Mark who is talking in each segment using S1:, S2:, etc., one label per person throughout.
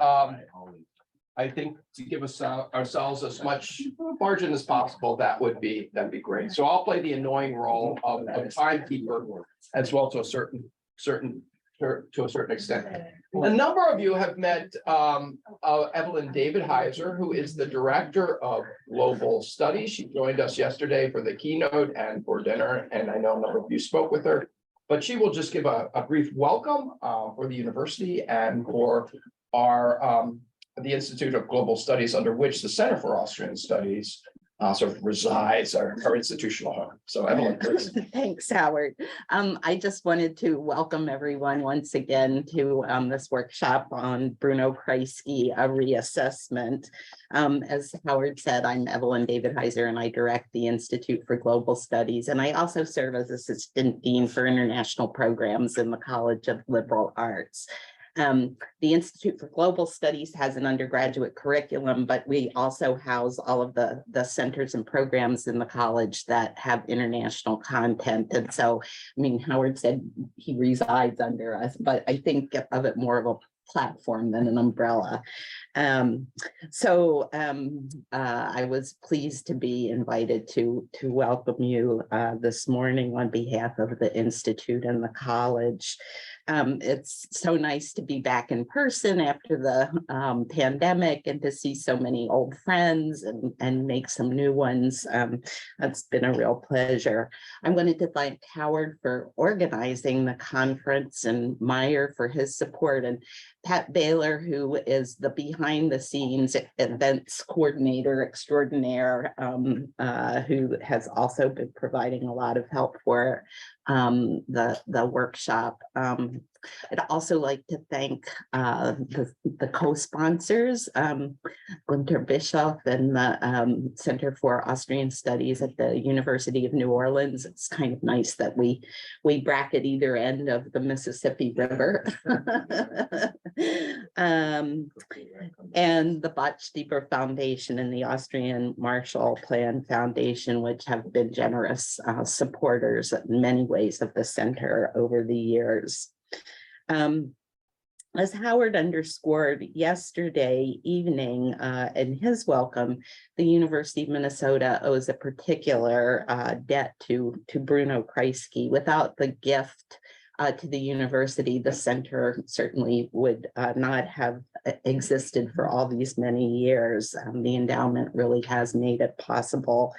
S1: I think to give us ourselves as much margin as possible, that'd be great. So I'll play the annoying role of timekeeper as well to a certain extent. A number of you have met Evelyn Davidheiser, who is the director of global studies. She joined us yesterday for the keynote and for dinner, and I know a number of you spoke with her. But she will just give a brief welcome for the university and for our the Institute of Global Studies, under which the Center for Austrian Studies sort of resides, our institutional home. So Evelyn, please.
S2: Thanks, Howard. I just wanted to welcome everyone once again to this workshop on Bruno Kreisky, a reassessment. As Howard said, I'm Evelyn Davidheiser, and I direct the Institute for Global Studies. And I also serve as Assistant Dean for International Programs in the College of Liberal Arts. The Institute for Global Studies has an undergraduate curriculum, but we also house all of the centers and programs in the college that have international content. And so, I mean, Howard said he resides under us, but I think of it more of a platform than an umbrella. I was pleased to be invited to welcome you this morning on behalf of the Institute and the college. It's so nice to be back in person after the pandemic and to see so many old friends and make some new ones. That's been a real pleasure. I wanted to thank Howard for organizing the conference and Meyer for his support, and Pat Baylor, who is the behind the scenes events coordinator extraordinaire, who has also been providing a lot of help for the workshop. I'd also like to thank the co-sponsors, Gunter Bischoff and the Center for Austrian Studies at the University of New Orleans. It's kind of nice that we bracket either end of the Mississippi River. And the Botsteper Foundation and the Austrian Marshall Plan Foundation, which have been generous supporters in many ways of the center over the years. As Howard underscored yesterday evening in his welcome, the University of Minnesota owes a particular debt to Bruno Kreisky. Without the gift to the university, the center certainly would not have existed for all these many years. The endowment really has made it possible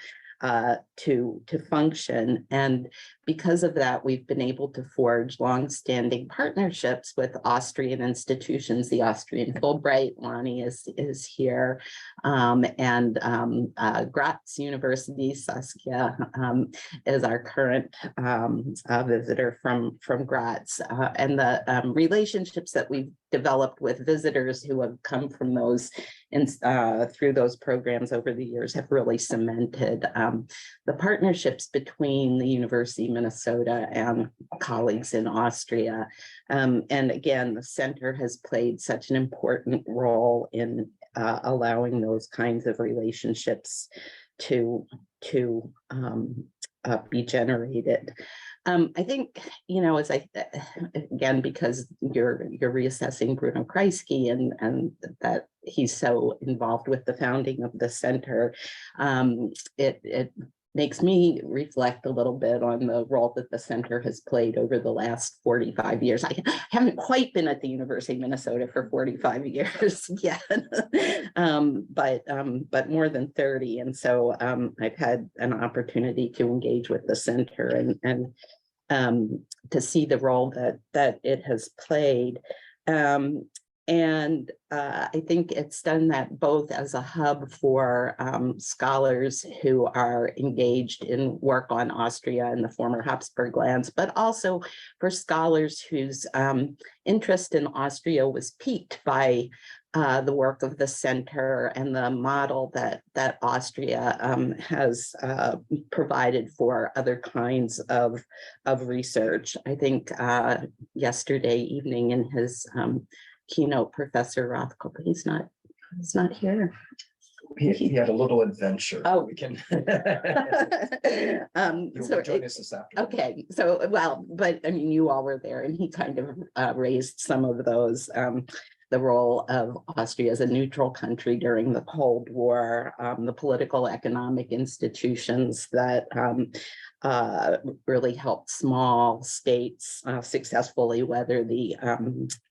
S2: to function. And because of that, we've been able to forge longstanding partnerships with Austrian institutions. The Austrian Fulbright, Lonnie is here, and Graz University, Saskia is our current visitor from Graz. And the relationships that we've developed with visitors who have come from those through those programs over the years have really cemented the partnerships between the University of Minnesota and colleagues in Austria. And again, the center has played such an important role in allowing those kinds of relationships to be generated. I think, as again, because you're reassessing Bruno Kreisky and that he's so involved with the founding of the center, it makes me reflect a little bit on the role that the center has played over the last 45 years. I haven't quite been at the University of Minnesota for 45 years yet, but more than 30. And so I've had an opportunity to engage with the center and to see the role that it has played. And I think it's done that both as a hub for scholars who are engaged in work on Austria and the former Habsburg lands, but also for scholars whose interest in Austria was piqued by the work of the center and the model that Austria has provided for other kinds of research. I think yesterday evening in his keynote, Professor Rothkopf, he's not here.
S1: He had a little adventure.
S2: Oh,
S1: we can.
S2: So
S1: join us this afternoon.
S2: Okay, so well, but I mean, you all were there, and he kind of raised some of those. the role of Austria as a neutral country during the Cold War, the political economic institutions that really helped small states successfully weather the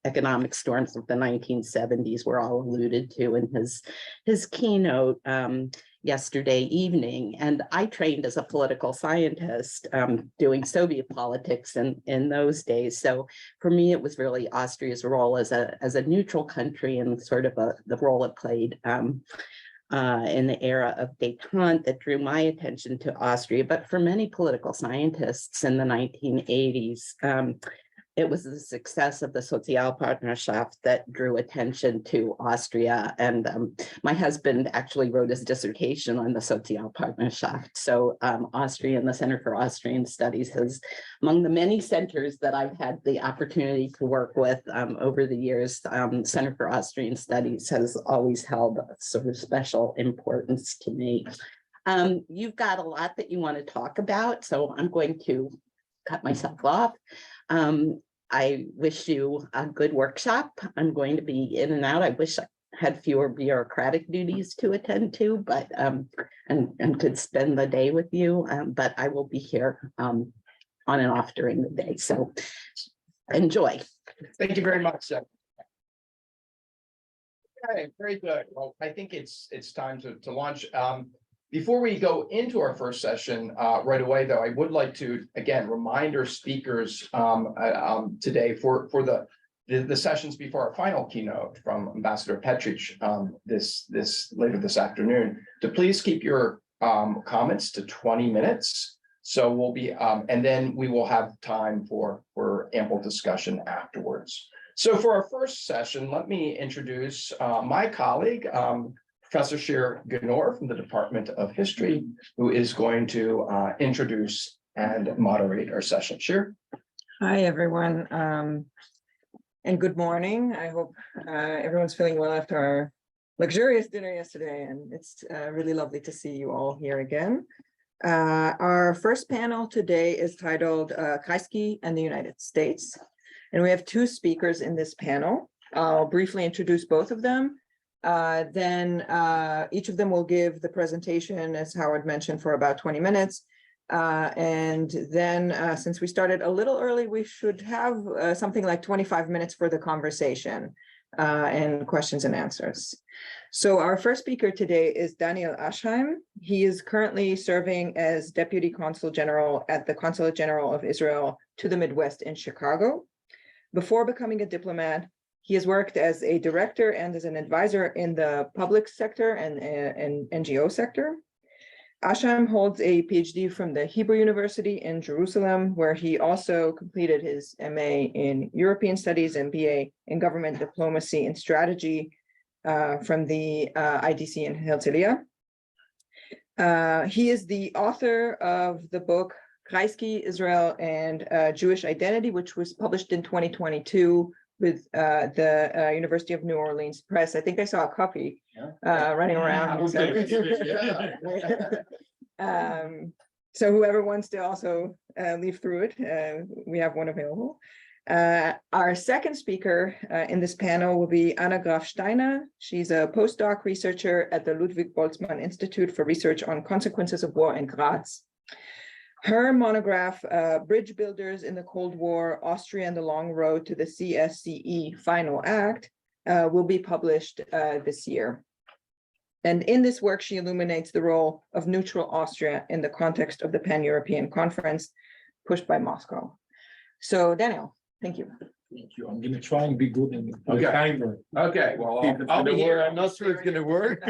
S2: economic storms of the 1970s were all alluded to in his keynote yesterday evening. And I trained as a political scientist doing Soviet politics in those days. So for me, it was really Austria's role as a neutral country and sort of the role it played in the era of détente that drew my attention to Austria. But for many political scientists in the 1980s, it was the success of the Sozialpartnerschaft that drew attention to Austria. And my husband actually wrote his dissertation on the Sozialpartnerschaft. So Austria and the Center for Austrian Studies is among the many centers that I've had the opportunity to work with over the years. Center for Austrian Studies has always held a sort of special importance to me. You've got a lot that you want to talk about, so I'm going to cut myself off. I wish you a good workshop. I'm going to be in and out. I wish I had fewer bureaucratic duties to attend to, but and could spend the day with you. But I will be here on and off during the day. So enjoy.
S1: Thank you very much, Seth. Okay, very good. Well, I think it's time to launch. Before we go into our first session right away, though, I would like to, again, remind our speakers today for the sessions before our final keynote from Ambassador Petrich this later this afternoon, to please keep your comments to 20 minutes. So we'll be, and then we will have time for ample discussion afterwards. So for our first session, let me introduce my colleague, Professor Shir Ganor from the Department of History, who is going to introduce and moderate our session. Shir.
S3: Hi, everyone, and good morning. I hope everyone's feeling well after our luxurious dinner yesterday, and it's really lovely to see you all here again. Our first panel today is titled Kreisky and the United States, and we have two speakers in this panel. I'll briefly introduce both of them. Then each of them will give the presentation, as Howard mentioned, for about 20 minutes. And then since we started a little early, we should have something like 25 minutes for the conversation and questions and answers. So our first speaker today is Daniel Aschheim. He is currently serving as Deputy Consul General at the Consulate General of Israel to the Midwest in Chicago. Before becoming a diplomat, he has worked as a director and as an advisor in the public sector and NGO sector. Aschheim holds a Ph.D. from the Hebrew University in Jerusalem, where he also completed his MA in European Studies and BA in Government Diplomacy and Strategy from the IDC in Herzliya. He is the author of the book Kreisky, Israel and Jewish Identity, which was published in 2022 with the University of New Orleans Press. I think I saw a copy running around. So whoever wants to also leaf through it, we have one available. Our second speaker in this panel will be Anna Graf-Steiner. She's a postdoc researcher at the Ludwig Boltzmann Institute for Research on Consequences of War in Graz. Her monograph, Bridge Builders in the Cold War, Austria and the Long Road to the CSCE Final Act, will be published this year. And in this work, she illuminates the role of neutral Austria in the context of the Pan-European Conference pushed by Moscow. So Daniel, thank you.
S4: Thank you. I'm going to try and be good and
S1: Okay.
S4: kinder.
S1: Okay, well,
S4: If it's
S1: I'll be
S4: gonna
S1: here.
S4: work, I'm not sure it's going to work,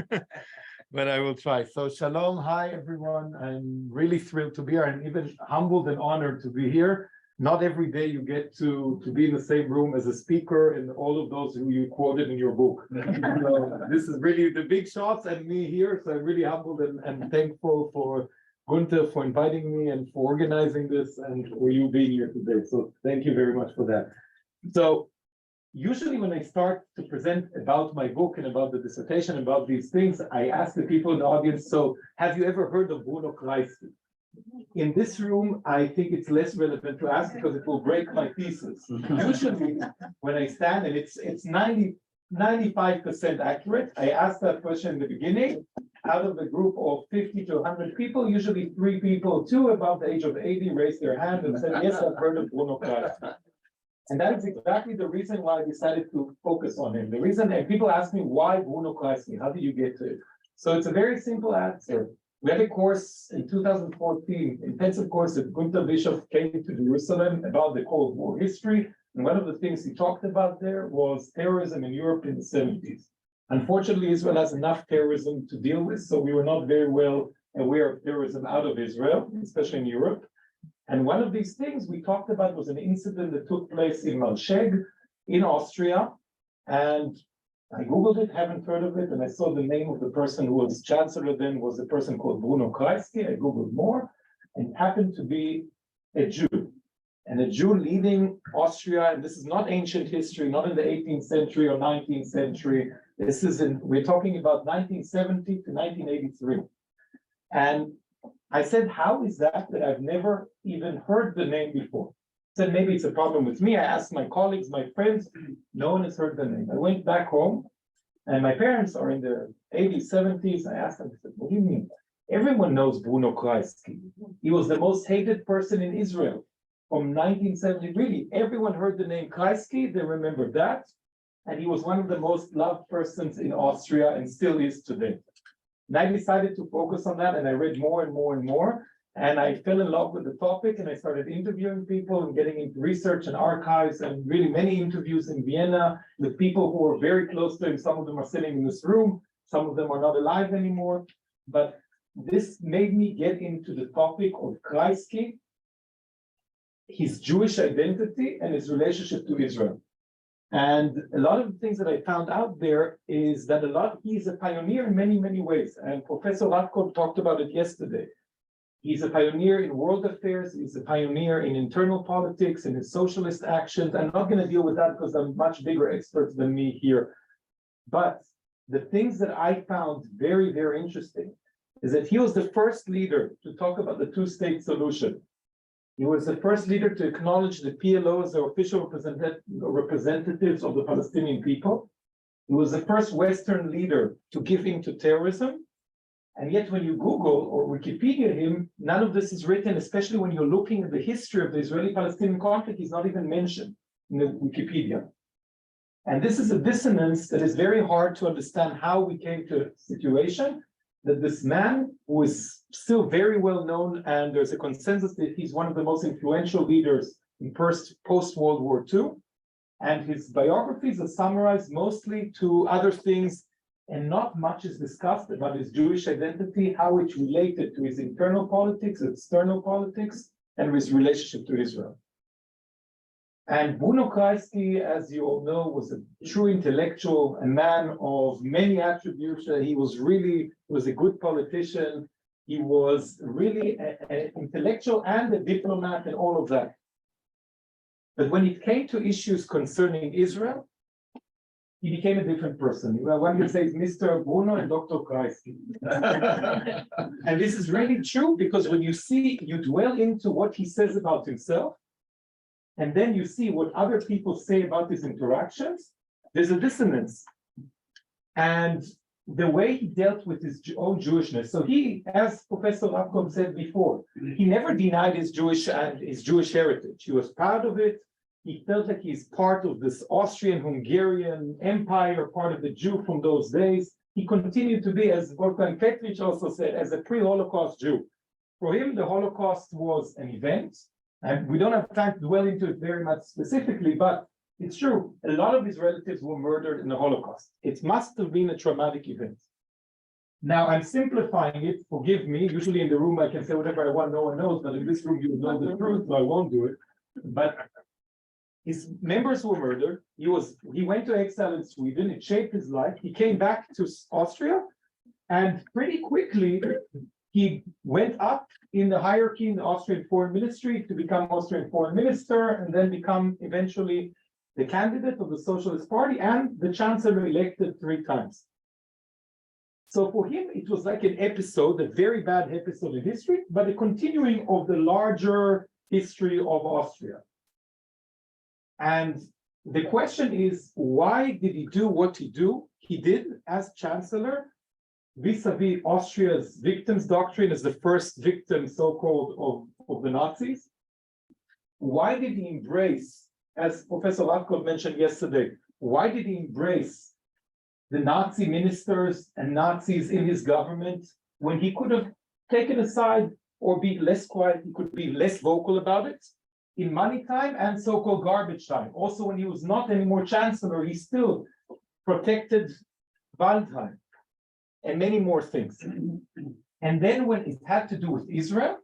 S4: but I will try. So shalom, hi everyone. I'm really thrilled to be here and even humbled and honored to be here. Not every day you get to be in the same room as a speaker and all of those who you quoted in your book. So this is really the big shots and me here. So I'm really humbled and thankful for Gunther for inviting me and for organizing this and for you being here today. So thank you very much for that. So usually when I start to present about my book and about the dissertation, about these things, I ask the people in the audience, so have you ever heard of Bruno Kreisky? In this room, I think it's less relevant to ask because it will break my thesis. Usually when I stand, and it's 90 95% accurate. I asked that question in the beginning. Out of the group of 50 to 100 people, usually 3 people, 2 above the age of 80, raised their hand and said, yes, I've heard of Bruno Kreisky. And that is exactly the reason why I decided to focus on him. The reason, and people ask me, why Bruno Kreisky? How did you get to it? So it's a very simple answer. We had a course in 2014, intensive course that Gunther Bischoff came to Jerusalem about the Cold War history. And one of the things he talked about there was terrorism in Europe in the 70s. Unfortunately, Israel has enough terrorism to deal with, so we were not very well aware of terrorism out of Israel, especially in Europe. And one of these things we talked about was an incident that took place in Malsheg in Austria. And I Googled it, haven't heard of it, and I saw the name of the person who was chancellor then was a person called Bruno Kreisky. I Googled more, and it happened to be a Jew. And a Jew leading Austria, and this is not ancient history, not in the 18th century or 19th century. This is we're talking about 1970 to 1983. And I said, how is that I've never even heard the name before? I said, maybe it's a problem with me. I asked my colleagues, my friends, no one has heard the name. I went back home, and my parents are in their 80s, 70s. I asked them, I said, what do you mean? Everyone knows Bruno Kreisky. He was the most hated person in Israel from 1970. Really, everyone heard the name Kreisky. They remember that. And he was one of the most loved persons in Austria and still is today. And I decided to focus on that, and I read more and more and more. And I fell in love with the topic, and I started interviewing people and getting into research and archives, and really many interviews in Vienna with people who were very close to him. Some of them are sitting in this room, some of them are not alive anymore. But this made me get into the topic of Kreisky, his Jewish identity, and his relationship to Israel. And a lot of the things that I found out there is that he's a pioneer in many, many ways. And Professor Ratkov talked about it yesterday. He's a pioneer in world affairs. He's a pioneer in internal politics and in socialist actions. I'm not going to deal with that because I'm much bigger experts than me here. But the things that I found very, very interesting is that he was the first leader to talk about the two-state solution. He was the first leader to acknowledge the PLO as the official representatives of the Palestinian people. He was the first Western leader to give in to terrorism. And yet when you Google or Wikipedia him, none of this is written, especially when you're looking at the history of the Israeli-Palestinian conflict. He's not even mentioned in the Wikipedia. And this is a dissonance that is very hard to understand how we came to a situation that this man, who is still very well known, and there's a consensus that he's one of the most influential leaders in post-World War II, and his biographies are summarized mostly to other things, and not much is discussed about his Jewish identity, how it related to his internal politics, external politics, and his relationship to Israel. And Bruno Kreisky, as you all know, was a true intellectual, a man of many attributes. He was a good politician. He was really an intellectual and a diplomat and all of that. But when it came to issues concerning Israel, he became a different person. One could say it's Mr. Bruno and Dr. Kreisky. And this is really true because when you dwell into what he says about himself, and then you see what other people say about his interactions, there's a dissonance. And the way he dealt with his own Jewishness. So he, as Professor Ratkov said before, he never denied his Jewish heritage. He was proud of it. He felt like he's part of this Austrian-Hungarian empire, part of the Jew from those days. He continued to be, as Wolfgang Petrich also said, as a pre-Holocaust Jew. For him, the Holocaust was an event. And we don't have time to dwell into it very much specifically, but it's true. A lot of his relatives were murdered in the Holocaust. It must have been a traumatic event. Now, I'm simplifying it, forgive me. Usually in the room, I can say whatever I want, no one knows, but in this room, you know the truth, so I won't do it. But his members were murdered. He went to exile in Sweden. It shaped his life. He came back to Austria, and pretty quickly, he went up in the hierarchy in the Austrian Foreign Ministry to become Austrian Foreign Minister, and then become eventually the candidate of the Socialist Party and the Chancellor elected 3 times. So for him, it was like an episode, a very bad episode in history, but a continuing of the larger history of Austria. And the question is, why did he do what he did as chancellor, vis-a-vis Austria's victims doctrine as the first victim, so-called, of the Nazis? Why did he embrace, as Professor Ratkov mentioned yesterday, why did he embrace the Nazi ministers and Nazis in his government when he could have taken aside or be less quiet, he could be less vocal about it in money time and so-called garbage time. Also, when he was not anymore chancellor, he still protected Waldheim and many more things. And then when it had to do with Israel,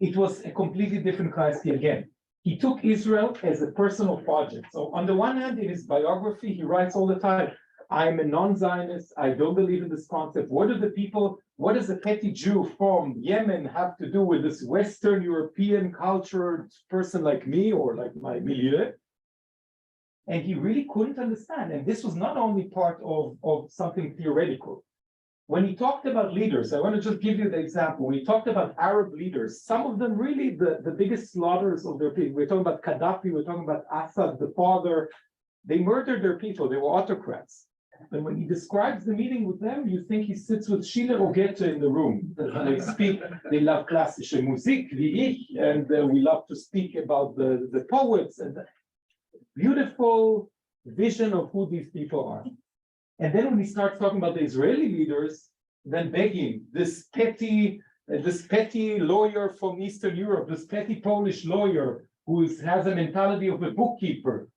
S4: it was a completely different Kreisky again. He took Israel as a personal project. So on the one hand, in his biography, he writes all the time, I'm a non-Zionist, I don't believe in this concept. What does a petty Jew from Yemen have to do with this Western European cultured person like me or like my milieu? And he really couldn't understand. And this was not only part of something theoretical. When he talked about leaders, I want to just give you the example. When he talked about Arab leaders, some of them really the biggest slaughters of their people. We're talking about Gaddafi, we're talking about Assad, the father. They murdered their people, they were autocrats. And when he describes the meeting with them, you think he sits with Schiller or Goethe in the room. They speak, they love klassische Musik, wie ich, and we love to speak about the poets and the beautiful vision of who these people are. And then when he starts talking about the Israeli leaders, then Begin, this petty lawyer from Eastern Europe, this petty Polish lawyer who has a mentality of a bookkeeper.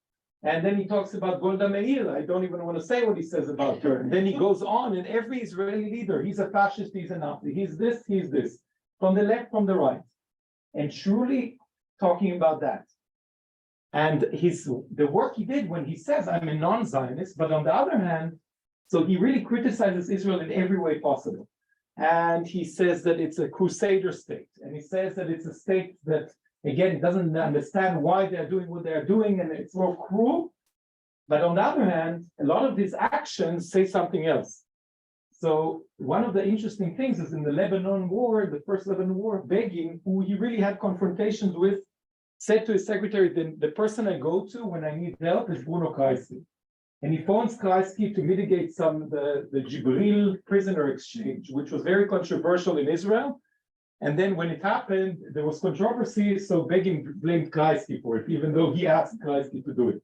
S4: And then he talks about Golda Meir. I don't even want to say what he says about her. And then he goes on, and every Israeli leader, he's a fascist, he's a Nazi, he's this, from the left, from the right. And truly talking about that. And the work he did when he says, I'm a non-Zionist, but on the other hand, so he really criticizes Israel in every way possible. And he says that it's a crusader state. And he says that it's a state that, again, it doesn't understand why they're doing what they're doing, and it's more cruel. But on the other hand, a lot of these actions say something else. So one of the interesting things is in the Lebanon War, the first Lebanon War, Begin, who he really had confrontations with, said to his secretary, the person I go to when I need help is Bruno Kreisky. And he phones Kreisky to mitigate the Jibril prisoner exchange, which was very controversial in Israel. And then when it happened, there was controversy, so Begin blamed Kreisky for it, even though he asked Kreisky to do it.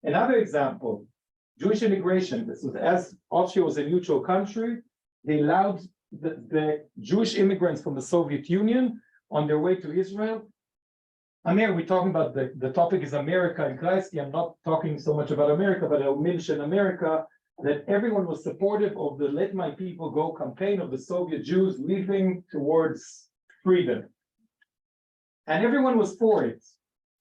S4: Another example, Jewish immigration. This was as Austria was a neutral country, they allowed the Jewish immigrants from the Soviet Union on their way to Israel. We're talking about the topic is America and Kreisky. I'm not talking so much about America, but I'll mention America, that everyone was supportive of the Let My People Go campaign of the Soviet Jews leaving towards freedom. And everyone was for it.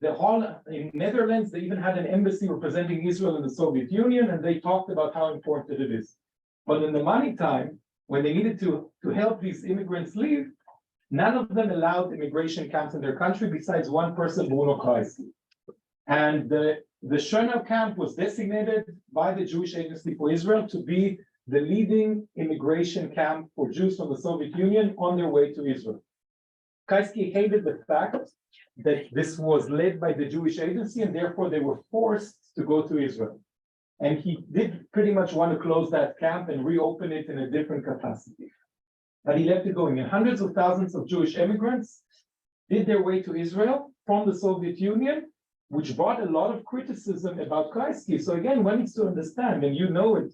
S4: In Netherlands, they even had an embassy representing Israel in the Soviet Union, and they talked about how important it is. But in the money time, when they needed to help these immigrants leave, none of them allowed immigration camps in their country besides one person, Bruno Kreisky. And the Schönau camp was designated by the Jewish Agency for Israel to be the leading immigration camp for Jews from the Soviet Union on their way to Israel. Kreisky hated the fact that this was led by the Jewish Agency, and therefore they were forced to go to Israel. And he did pretty much want to close that camp and reopen it in a different capacity. But he left it going, and hundreds of thousands of Jewish immigrants did their way to Israel from the Soviet Union, which brought a lot of criticism about Kreisky. So again, one needs to understand, and you know it,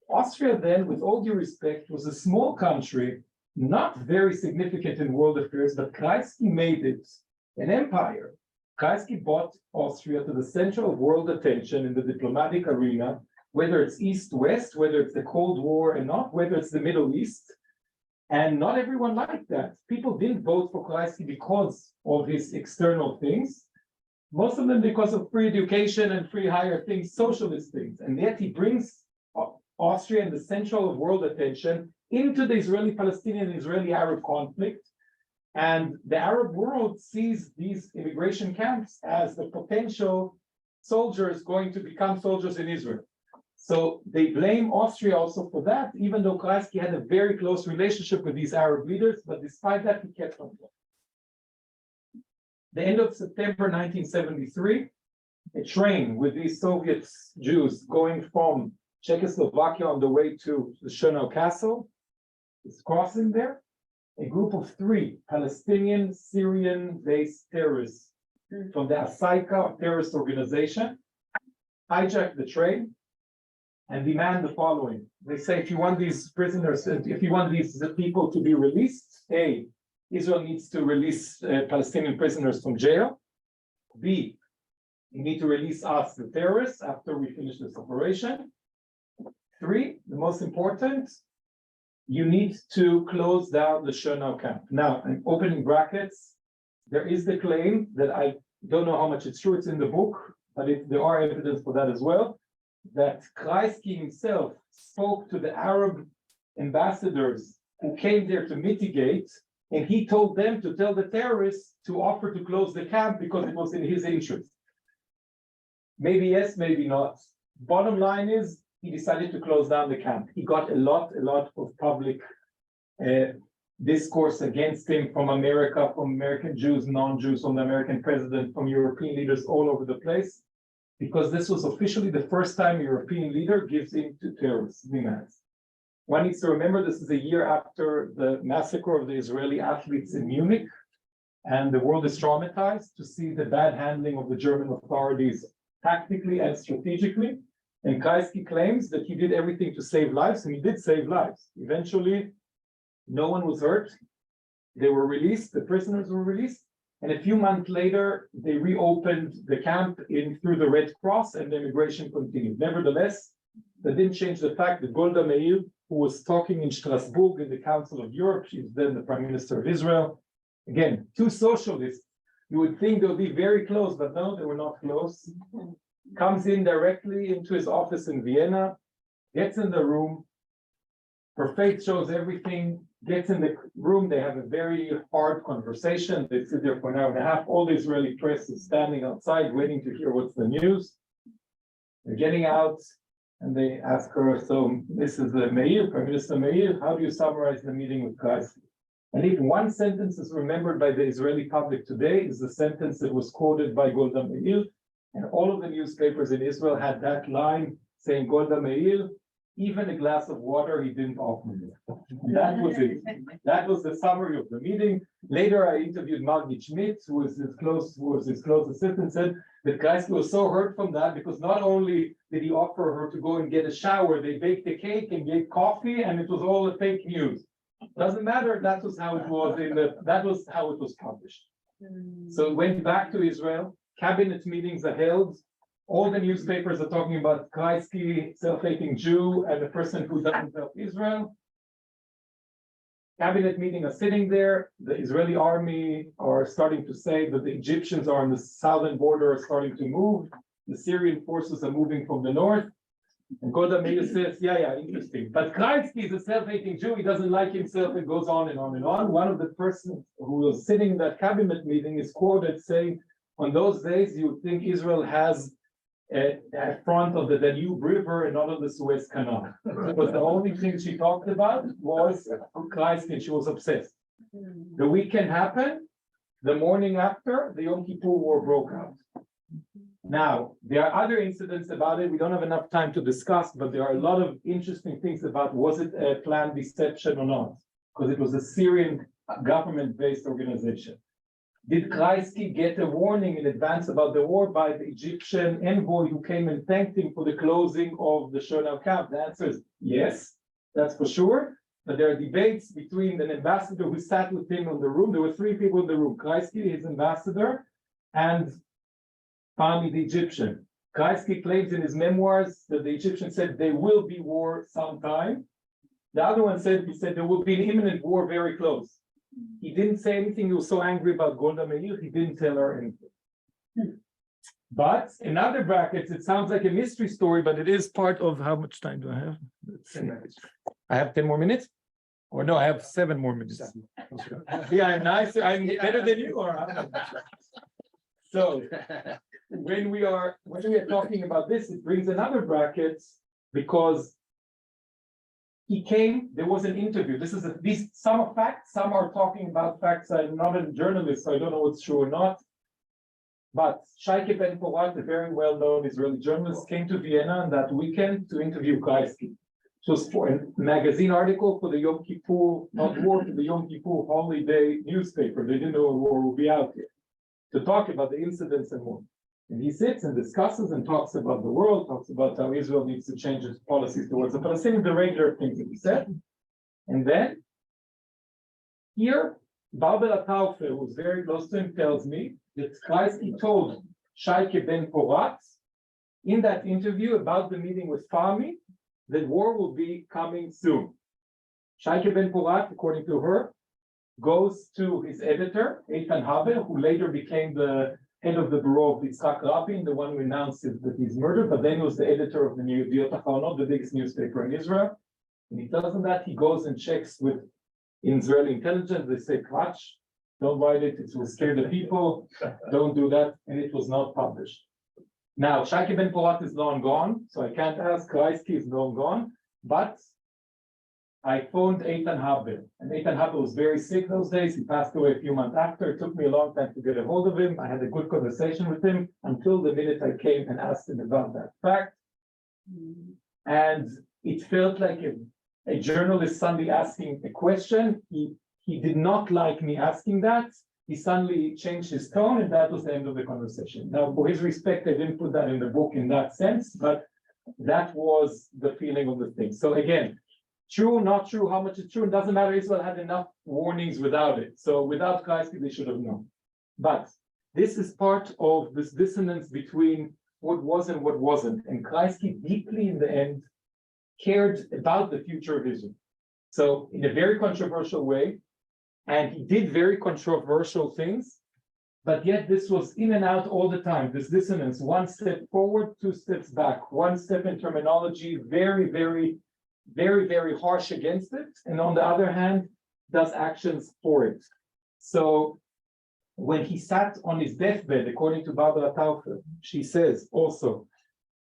S4: Austria then, with all due respect, was a small country, not very significant in world affairs, but Kreisky made it an empire. Kreisky brought Austria to the center of world attention in the diplomatic arena, whether it's East-West, whether it's the Cold War and not, whether it's the Middle East. And not everyone liked that. People didn't vote for Kreisky because of his external things. Most of them because of free education and free higher things, socialist things. And yet he brings Austria in the central of world attention into the Israeli-Palestinian, Israeli-Arab conflict. And the Arab world sees these immigration camps as the potential soldiers going to become soldiers in Israel. So they blame Austria also for that, even though Kreisky had a very close relationship with these Arab leaders, but despite that, he kept on going. The end of September 1973, a train with these Soviet Jews going from Czechoslovakia on the way to the Schönau Castle. It's crossing there. A group of 3 Palestinian, Syrian-based terrorists from the Asaika terrorist organization hijack the train and demand the following. They say, if you want these prisoners, if you want these people to be released, A, Israel needs to release Palestinian prisoners from jail. B, you need to release us, the terrorists, after we finish this operation. 3, the most important, you need to close down the Schönau camp. Now, I'm opening brackets. There is the claim that I don't know how much it's true, it's in the book, but there are evidence for that as well, that Kreisky himself spoke to the Arab ambassadors who came there to mitigate, and he told them to tell the terrorists to offer to close the camp because it was in his interest. Maybe yes, maybe not. Bottom line is, he decided to close down the camp. He got a lot of public discourse against him from America, from American Jews, non-Jews, from the American president, from European leaders all over the place, because this was officially the first time a European leader gives in to terrorist demands. One needs to remember this is a year after the massacre of the Israeli athletes in Munich, and the world is traumatized to see the bad handling of the German authorities tactically and strategically. And Kreisky claims that he did everything to save lives, and he did save lives. Eventually, no one was hurt. They were released, the prisoners were released, and a few months later, they reopened the camp through the Red Cross, and the immigration continued. Nevertheless, that didn't change the fact that Golda Meir, who was talking in Strasbourg in the Council of Europe, she was then the Prime Minister of Israel. Again, 2 socialists, you would think they'll be very close, but no, they were not close. Comes in directly into his office in Vienna, gets in the room, her face shows everything, gets in the room, they have a very hard conversation, they sit there for an hour and a half, all the Israeli press is standing outside waiting to hear what's the news. They're getting out, and they ask her, so this is the Meir, Prime Minister Meir, how do you summarize the meeting with Kreisky? And if one sentence is remembered by the Israeli public today, is the sentence that was quoted by Golda Meir. And all of the newspapers in Israel had that line saying, Golda Meir, even a glass of water he didn't offer me. That was it. That was the summary of the meeting. Later, I interviewed Margit Schmidt, who was his close assistant, said that Kreisky was so hurt from that because not only did he offer her to go and get a shower, they baked a cake and gave coffee, and it was all a fake news. Doesn't matter. That was how it was that was how it was published. So it went back to Israel. Cabinet meetings are held. All the newspapers are talking about Kreisky, self-hating Jew, and the person who doesn't help Israel. Cabinet meeting are sitting there. The Israeli army are starting to say that the Egyptians are on the southern border, are starting to move. The Syrian forces are moving from the north. And Golda Meir says, yeah, interesting. But Kreisky is a self-hating Jew. He doesn't like himself. It goes on and on and on. One of the persons who was sitting in that cabinet meeting is quoted saying, on those days, you would think Israel has a front of the Danube River and not of the Suez Canal. But the only thing she talked about was Kreisky, and she was obsessed. The weekend happened. The morning after, the Yom Kippur War broke out. Now, there are other incidents about it. We don't have enough time to discuss, but there are a lot of interesting things about was it a planned deception or not? Because it was a Syrian government-based organization. Did Kreisky get a warning in advance about the war by the Egyptian envoy who came and thanked him for the closing of the Schönau camp? The answer is yes, that's for sure. But there are debates between an ambassador who sat with him in the room. There were 3 people in the room, Kreisky, his ambassador, and Fahmy, the Egyptian. Kreisky claims in his memoirs that the Egyptian said there will be war sometime. The other one said, he said there will be an imminent war very close. He didn't say anything. He was so angry about Golda Meir, he didn't tell her anything. But in other brackets, it sounds like a mystery story, but it is part of how much time do I have? I have 10 more minutes? Or no, I have 7 more minutes. Yeah, I'm nicer. I'm better than you are. So when we are talking about this, it brings another bracket because he came, there was an interview. These some are facts, some are talking about facts. I'm not a journalist, so I don't know what's true or not. But Shaike Ben Porat, a very well-known Israeli journalist, came to Vienna on that weekend to interview Kreisky. It was for a magazine article for the Yom Kippur, not war, for the Yom Kippur holiday newspaper. They didn't know a war would be out here, to talk about the incidents and more. And he sits and discusses and talks about the world, talks about how Israel needs to change its policies towards the Palestinians, the regular things that he said. And then here, Barbara Taufe, who's very close to him, tells me that Kreisky told Shaike Ben Porat in that interview about the meeting with Fahmy that war will be coming soon. Shaike Ben Porat, according to her, goes to his editor, Eitan Haber, who later became the head of the bureau of Yitzhak Rabin, the one who announced that he's murdered, but then he was the editor of the New Yediot Ahronoth, the biggest newspaper in Israel. And he tells him that he goes and checks with Israeli intelligence. They say, Klatch, don't write it, it will scare the people, don't do that, and it was not published. Now, Shaike Ben Porat is long gone, so I can't ask. Kreisky is long gone, but I phoned Eitan Haber, and Eitan Haber was very sick those days. He passed away a few months after. It took me a long time to get a hold of him. I had a good conversation with him until the minute I came and asked him about that fact. And it felt like a journalist suddenly asking a question. He did not like me asking that. He suddenly changed his tone, and that was the end of the conversation. Now, for his respect, I didn't put that in the book in that sense, but that was the feeling of the thing. So again, true, not true, how much is true, it doesn't matter. Israel had enough warnings without it. So without Kreisky, they should have known. But this is part of this dissonance between what was and what wasn't. And Kreisky deeply in the end cared about the future of Israel. So in a very controversial way, and he did very controversial things, but yet this was in and out all the time, this dissonance, one step forward, two steps back, one step in terminology, very, very harsh against it, and on the other hand, does actions for it. So when he sat on his deathbed, according to Barbara Taufe, she says also,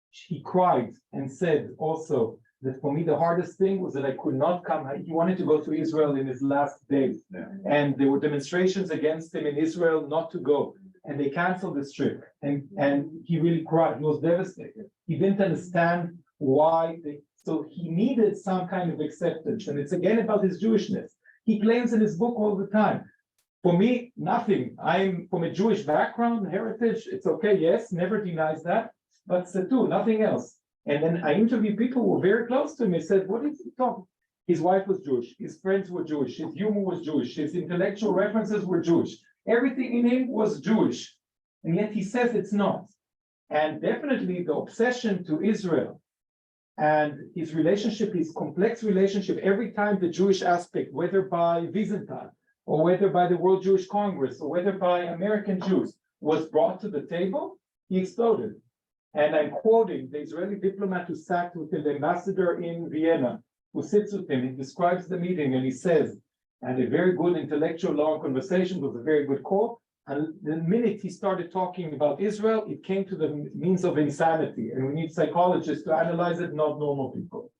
S4: he cried and said also that for me the hardest thing was that I could not come. He wanted to go to Israel in his last days, and there were demonstrations against him in Israel not to go, and they canceled this trip, and he really cried. He was devastated. He didn't understand why so he needed some kind of acceptance. And it's again about his Jewishness. He claims in his book all the time, for me, nothing. I'm from a Jewish background, heritage. It's okay, yes, never denies that, but Setu, nothing else. And then I interviewed people who were very close to him. He said, what is he talking? His wife was Jewish. His friends were Jewish. His humor was Jewish. His intellectual references were Jewish. Everything in him was Jewish. And yet he says it's not. And definitely the obsession to Israel and his relationship, his complex relationship, every time the Jewish aspect, whether by Wiesenthal, or whether by the World Jewish Congress, or whether by American Jews, was brought to the table, he exploded. And I'm quoting the Israeli diplomat who sat with him, the ambassador in Vienna, who sits with him. He describes the meeting and he says, and a very good intellectual long conversation was a very good call. And the minute he started talking about Israel, it came to the means of insanity. And we need psychologists to analyze it, not normal people.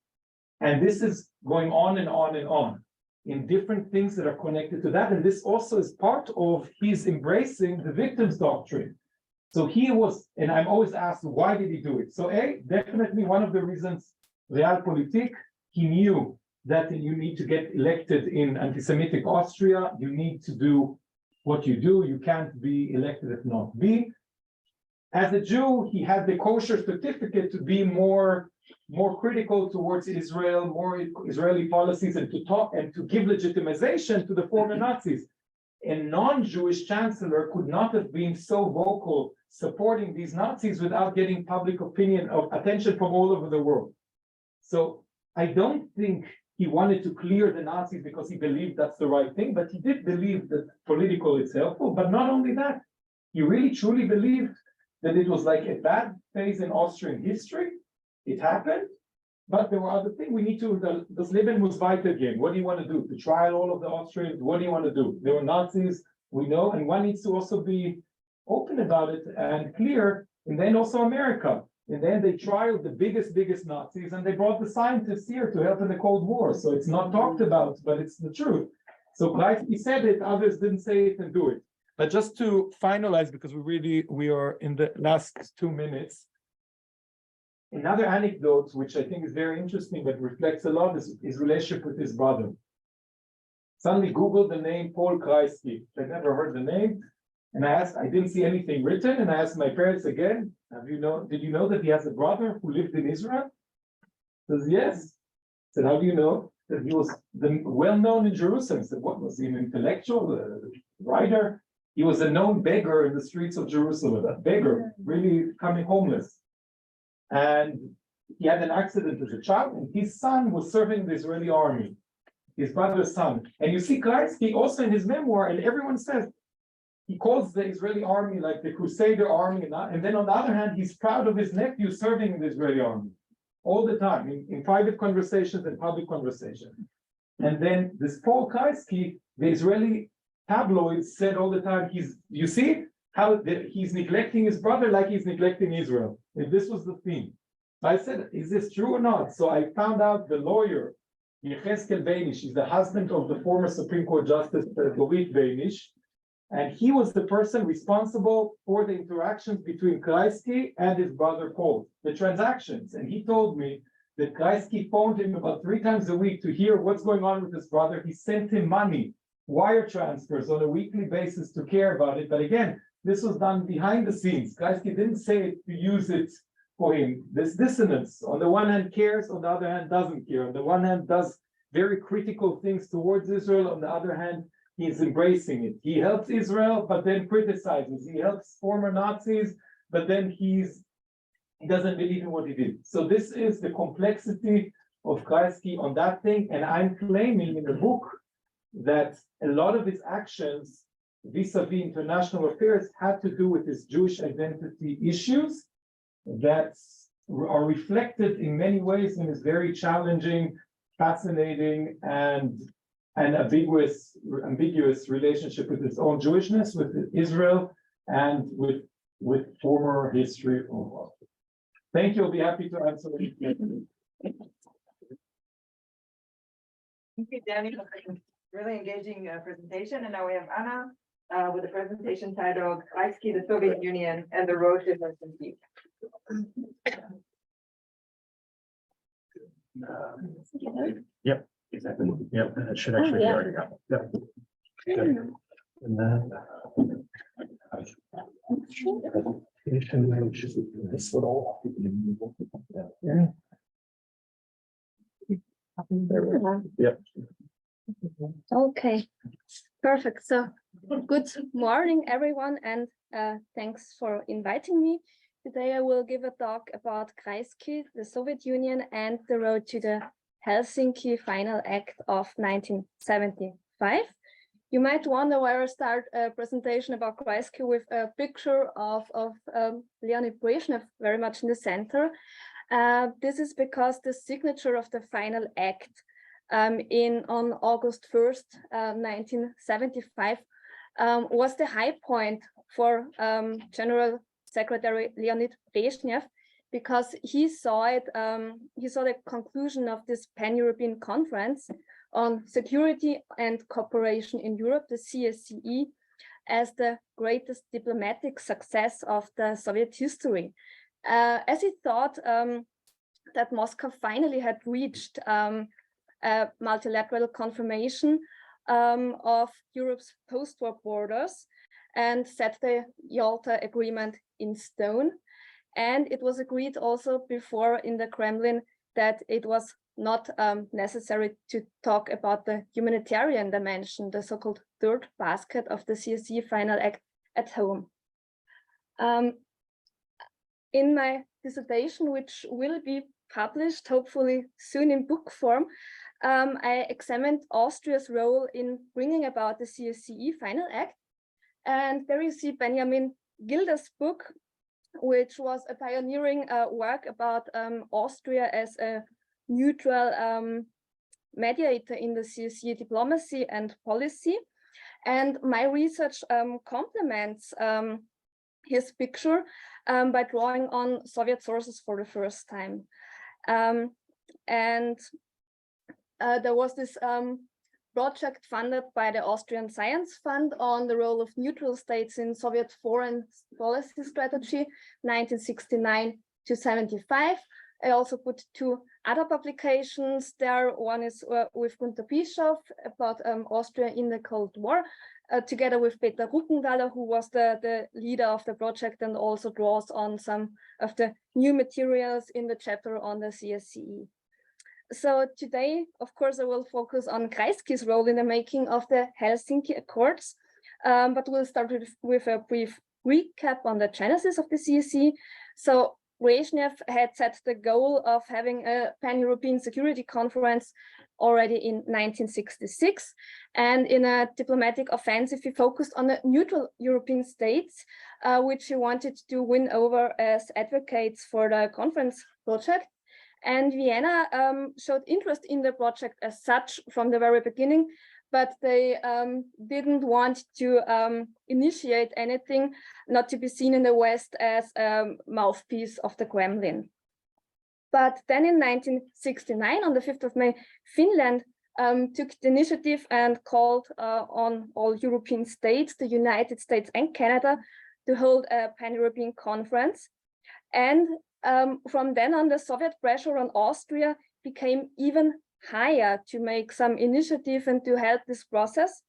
S4: And this is going on and on and on in different things that are connected to that. And this also is part of his embracing the victim's doctrine. So he was, and I'm always asked, why did he do it? So definitely one of the reasons, realpolitik, he knew that you need to get elected in anti-Semitic Austria. You need to do what you do. You can't be elected if not be. As a Jew, he had the kosher certificate to be more critical towards Israel, more Israeli policies, and to talk and to give legitimization to the former Nazis. A non-Jewish chancellor could not have been so vocal supporting these Nazis without getting public opinion of attention from all over the world. So I don't think he wanted to clear the Nazis because he believed that's the right thing, but he did believe that political is helpful. But not only that, he really truly believed that it was like a bad phase in Austrian history. It happened, but there were other things. We need to, das Leben muss weitergehen. What do you want to do? To trial all of the Austrians? What do you want to do? There were Nazis, we know, and one needs to also be open about it and clear. And then also America. And then they trialed the biggest Nazis, and they brought the scientists here to help in the Cold War. So it's not talked about, but it's the truth. So Kreisky said it, others didn't say it and do it. But just to finalize, because we are in the last 2 minutes. Another anecdote, which I think is very interesting, that reflects a lot, is his relationship with his brother. Suddenly Googled the name Paul Kreisky. I'd never heard the name. And I didn't see anything written. And I asked my parents again, did you know that he has a brother who lived in Israel? Says, yes. I said, how do you know? That he was well-known in Jerusalem. I said, what, was he an intellectual, writer? He was a known beggar in the streets of Jerusalem, a beggar, really becoming homeless. And he had an accident as a child, and his son was serving the Israeli army, his brother's son. And you see Kreisky also in his memoir, and everyone says, he calls the Israeli army like the Crusader army, and then on the other hand, he's proud of his nephew serving in the Israeli army all the time, in private conversations and public conversations. And then this Paul Kreisky, the Israeli tabloids said all the time, you see how he's neglecting his brother like he's neglecting Israel. And this was the theme. I said, is this true or not? So I found out the lawyer, Yecheskel Beinish, is the husband of the former Supreme Court Justice Dorit Beinish. And he was the person responsible for the interactions between Kreisky and his brother Paul, the transactions. And he told me that Kreisky phoned him about 3 times a week to hear what's going on with his brother. He sent him money, wire transfers on a weekly basis to care about it. But again, this was done behind the scenes. Kreisky didn't say it to use it for him. This dissonance, on the one hand cares, on the other hand doesn't care. On the one hand does very critical things towards Israel, on the other hand, he's embracing it. He helps Israel, but then criticizes. He helps former Nazis, but then he doesn't believe in what he did. So this is the complexity of Kreisky on that thing. And I'm claiming in the book that a lot of his actions vis-a-vis international affairs had to do with his Jewish identity issues that are reflected in many ways in his very challenging, fascinating, and ambiguous relationship with his own Jewishness, with Israel, and with former history of the world. Thank you. I'll be happy to answer any questions.
S3: Thank you, Danny, for a really engaging presentation. And now we have Anna with a presentation titled Kreisky, the Soviet Union, and the Road to Helsinki.
S5: Yep, exactly. Yep, it should actually be already up. Yep. Good. And then this little. Yeah. There we go. Yep.
S6: Okay, perfect. So good morning, everyone, and thanks for inviting me. Today I will give a talk about Kreisky, the Soviet Union, and the road to the Helsinki Final Act of 1975. You might wonder why I start a presentation about Kreisky with a picture of Leonid Brezhnev very much in the center. This is because the signature of the Final Act on August 1st, 1975 was the high point for General Secretary Leonid Brezhnev, because he saw the conclusion of this pan-European conference on security and cooperation in Europe, the CSCE, as the greatest diplomatic success of the Soviet history. As he thought that Moscow finally had reached a multilateral confirmation of Europe's post-war borders and set the Yalta Agreement in stone. And it was agreed also before in the Kremlin that it was not necessary to talk about the humanitarian dimension, the so-called third basket of the CSCE Final Act at home. In my dissertation, which will be published hopefully soon in book form, I examined Austria's role in bringing about the CSCE Final Act. And there you see Benjamin Gilder's book, which was a pioneering work about Austria as a neutral mediator in the CSCE diplomacy and policy. And my research complements his picture by drawing on Soviet sources for the first time. There was this project funded by the Austrian Science Fund on the role of neutral states in Soviet foreign policy strategy, 1969 to 75. I also put two other publications there. One is with Günter Bischoff about Austria in the Cold War, together with Peter Ruckenthaler, who was the leader of the project and also draws on some of the new materials in the chapter on the CSCE. So today, of course, I will focus on Kreisky's role in the making of the Helsinki Accords, but we'll start with a brief recap on the genesis of the CSCE. So Brezhnev had set the goal of having a pan-European security conference already in 1966. And in a diplomatic offensive, he focused on the neutral European states, which he wanted to win over as advocates for the conference project. And Vienna showed interest in the project as such from the very beginning, but they didn't want to initiate anything, not to be seen in the West as a mouthpiece of the Kremlin. But then in 1969, on the 5th of May, Finland took the initiative and called on all European states, the United States and Canada, to hold a pan-European conference. And from then on, the Soviet pressure on Austria became even higher to make some initiative and to help this process.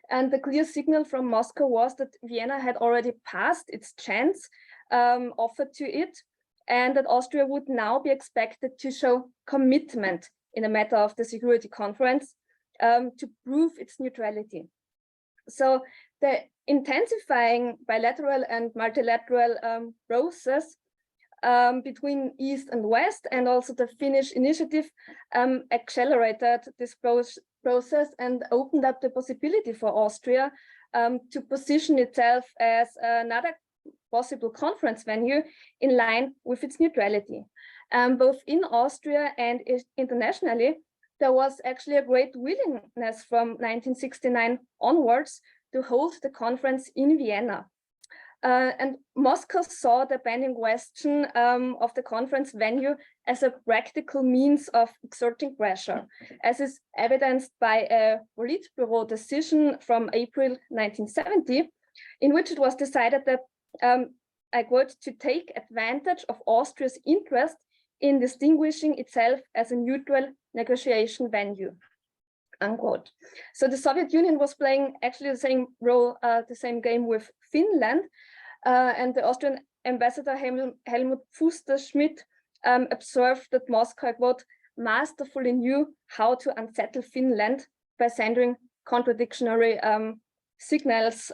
S6: And the clear signal from Moscow was that Vienna had already passed its chance offered to it, and that Austria would now be expected to show commitment in the matter of the Security Conference to prove its neutrality. So the intensifying bilateral and multilateral process between East and West, and also the Finnish initiative accelerated this process and opened up the possibility for Austria to position itself as another possible conference venue in line with its neutrality. Both in Austria and internationally, there was actually a great willingness from 1969 onwards to hold the conference in Vienna. And Moscow saw the pending question of the conference venue as a practical means of exerting pressure, as is evidenced by a Politburo decision from April 1970, in which it was decided that, I quote, to take advantage of Austria's interest in distinguishing itself as a neutral negotiation venue, unquote. So the Soviet Union was playing actually the same role, the same game with Finland, and the Austrian ambassador Helmut Fuster-Schmidt observed that Moscow, quote, masterfully knew how to unsettle Finland by sending contradictory signals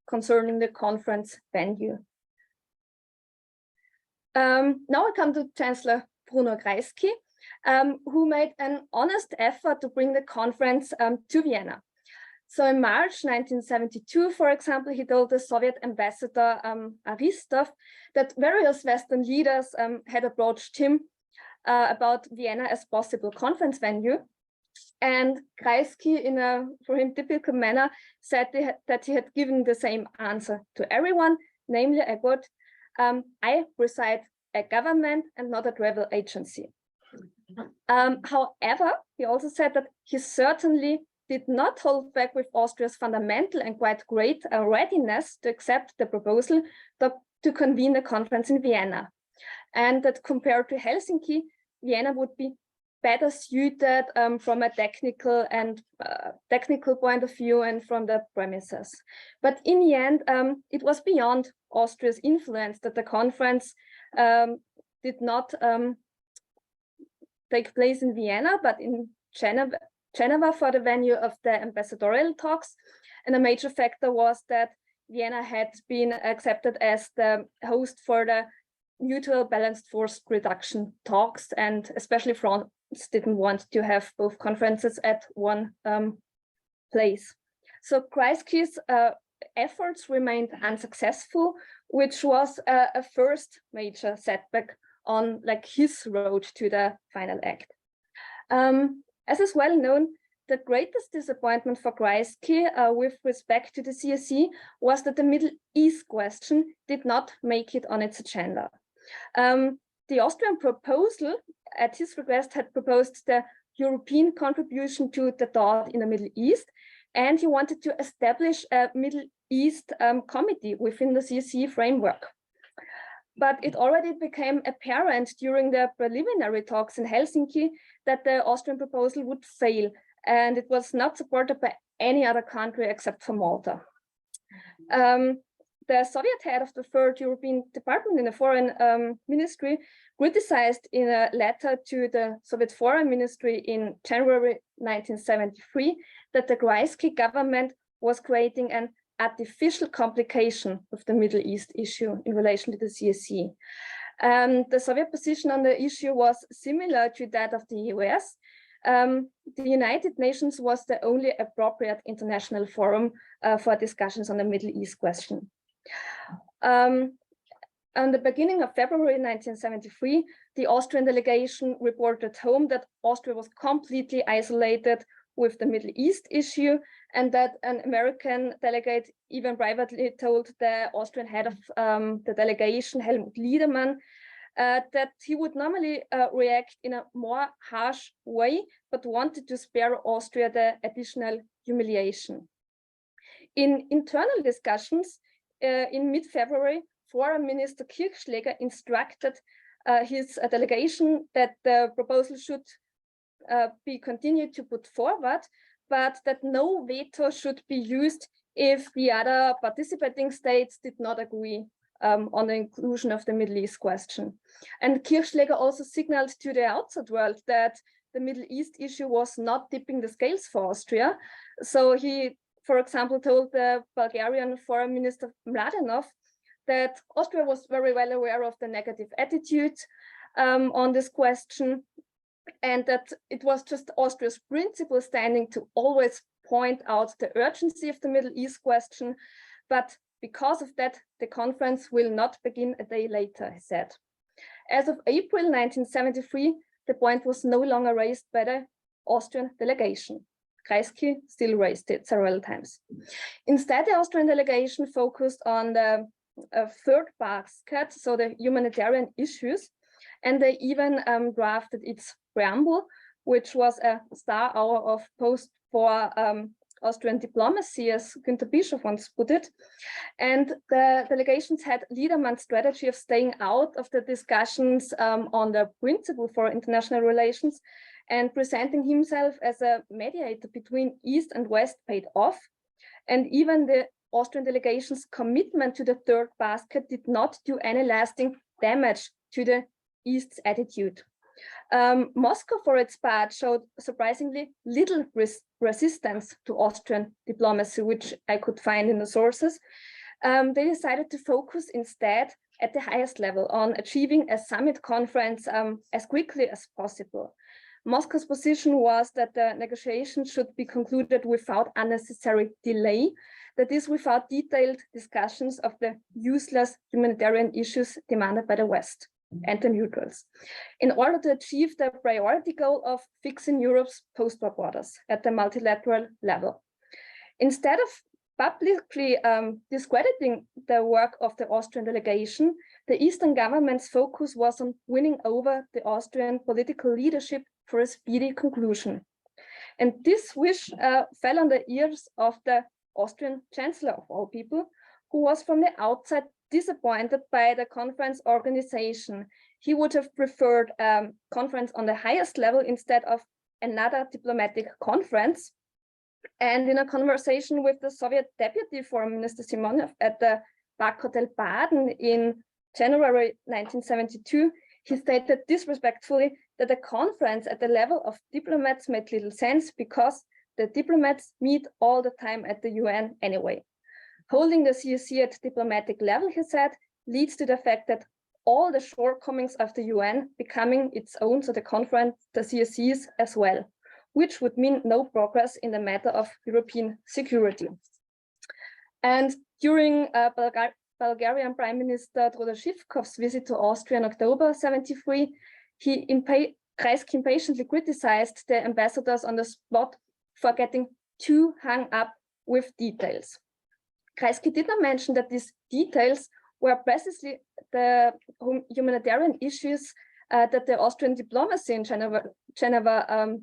S6: concerning the conference venue. Now I come to Chancellor Bruno Kreisky, who made an honest effort to bring the conference to Vienna. So in March 1972, for example, he told the Soviet ambassador Aristov that various Western leaders had approached him about Vienna as possible conference venue. And Kreisky, in a, for him, typical manner, said that he had given the same answer to everyone, namely, I quote, I preside a government and not a travel agency. However, he also said that he certainly did not hold back with Austria's fundamental and quite great readiness to accept the proposal to convene the conference in Vienna. And that compared to Helsinki, Vienna would be better suited from a technical point of view and from the premises. But in the end, it was beyond Austria's influence that the conference did not take place in Vienna, but in Geneva for the venue of the ambassadorial talks. And a major factor was that Vienna had been accepted as the host for the neutral balanced force reduction talks, and especially France didn't want to have both conferences at one place. So Kreisky's efforts remained unsuccessful, which was a first major setback on his road to the final act. As is well known, the greatest disappointment for Kreisky with respect to the CSCE was that the Middle East question did not make it on its agenda. The Austrian proposal, at his request, had proposed the European contribution to the thought in the Middle East, and he wanted to establish a Middle East committee within the CSE framework. But it already became apparent during the preliminary talks in Helsinki that the Austrian proposal would fail, and it was not supported by any other country except for Malta. The Soviet head of the third European department in the foreign ministry criticized in a letter to the Soviet foreign ministry in January 1973 that the Kreisky government was creating an artificial complication of the Middle East issue in relation to the CSE. The Soviet position on the issue was similar to that of the US. The United Nations was the only appropriate international forum for discussions on the Middle East question. On the beginning of February 1973, the Austrian delegation reported home that Austria was completely isolated with the Middle East issue, and that an American delegate even privately told the Austrian head of the delegation, Helmut Liedermann, that he would normally react in a more harsh way, but wanted to spare Austria the additional humiliation. In internal discussions in mid-February, Foreign Minister Kirchschläger instructed his delegation that the proposal should be continued to put forward, but that no veto should be used if the other participating states did not agree on the inclusion of the Middle East question. And Kirchschläger also signaled to the outside world that the Middle East issue was not tipping the scales for Austria. So he, for example, told the Bulgarian Foreign Minister Mladenov that Austria was very well aware of the negative attitude on this question, and that it was just Austria's principle standing to always point out the urgency of the Middle East question. But because of that, the conference will not begin a day later, he said. As of April 1973, the point was no longer raised by the Austrian delegation. Kreisky still raised it several times. Instead, the Austrian delegation focused on the third basket, so the humanitarian issues, and they even drafted its preamble, which was a star hour of post for Austrian diplomacy, as Günther Bischof once put it. And the delegations had Liedermann's strategy of staying out of the discussions on the principle for international relations and presenting himself as a mediator between East and West paid off. And even the Austrian delegation's commitment to the third basket did not do any lasting damage to the East's attitude. Moscow, for its part, showed surprisingly little resistance to Austrian diplomacy, which I could find in the sources. They decided to focus instead at the highest level on achieving a summit conference as quickly as possible. Moscow's position was that the negotiations should be concluded without unnecessary delay, that is, without detailed discussions of the useless humanitarian issues demanded by the West and the neutrals, in order to achieve the priority goal of fixing Europe's post-war borders at the multilateral level. Instead of publicly discrediting the work of the Austrian delegation, the Eastern government's focus was on winning over the Austrian political leadership for a speedy conclusion. And this wish fell on the ears of the Austrian Chancellor of all people, who was from the outside disappointed by the conference organization. He would have preferred a conference on the highest level instead of another diplomatic conference. And in a conversation with the Soviet Deputy Foreign Minister Simonov at the Park Hotel Baden in January 1972, he stated disrespectfully that a conference at the level of diplomats made little sense because the diplomats meet all the time at the UN anyway. Holding the CSE at diplomatic level, he said, leads to the fact that all the shortcomings of the UN becoming its own, so the conference, the CSEs as well, which would mean no progress in the matter of European security. And during Bulgarian Prime Minister Drodoshivkov's visit to Austria in October 1973, Kreisky impatiently criticized the ambassadors on the spot for getting too hung up with details. Kreisky did not mention that these details were precisely the humanitarian issues that the Austrian diplomacy in Geneva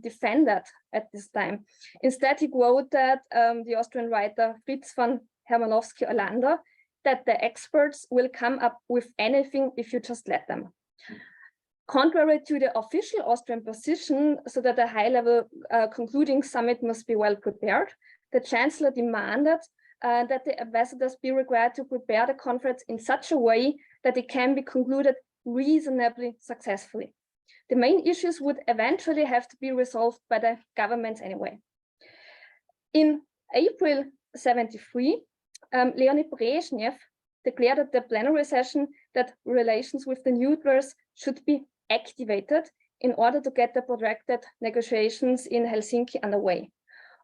S6: defended at this time. Instead, he quoted the Austrian writer Fritz von Hermanowski-Orlando that the experts will come up with anything if you just let them. Contrary to the official Austrian position, so that a high-level concluding summit must be well prepared, the Chancellor demanded that the ambassadors be required to prepare the conference in such a way that it can be concluded reasonably successfully. The main issues would eventually have to be resolved by the governments anyway. In April 73, Leonid Brezhnev declared at the plenary session that relations with the neutrals should be activated in order to get the protracted negotiations in Helsinki underway.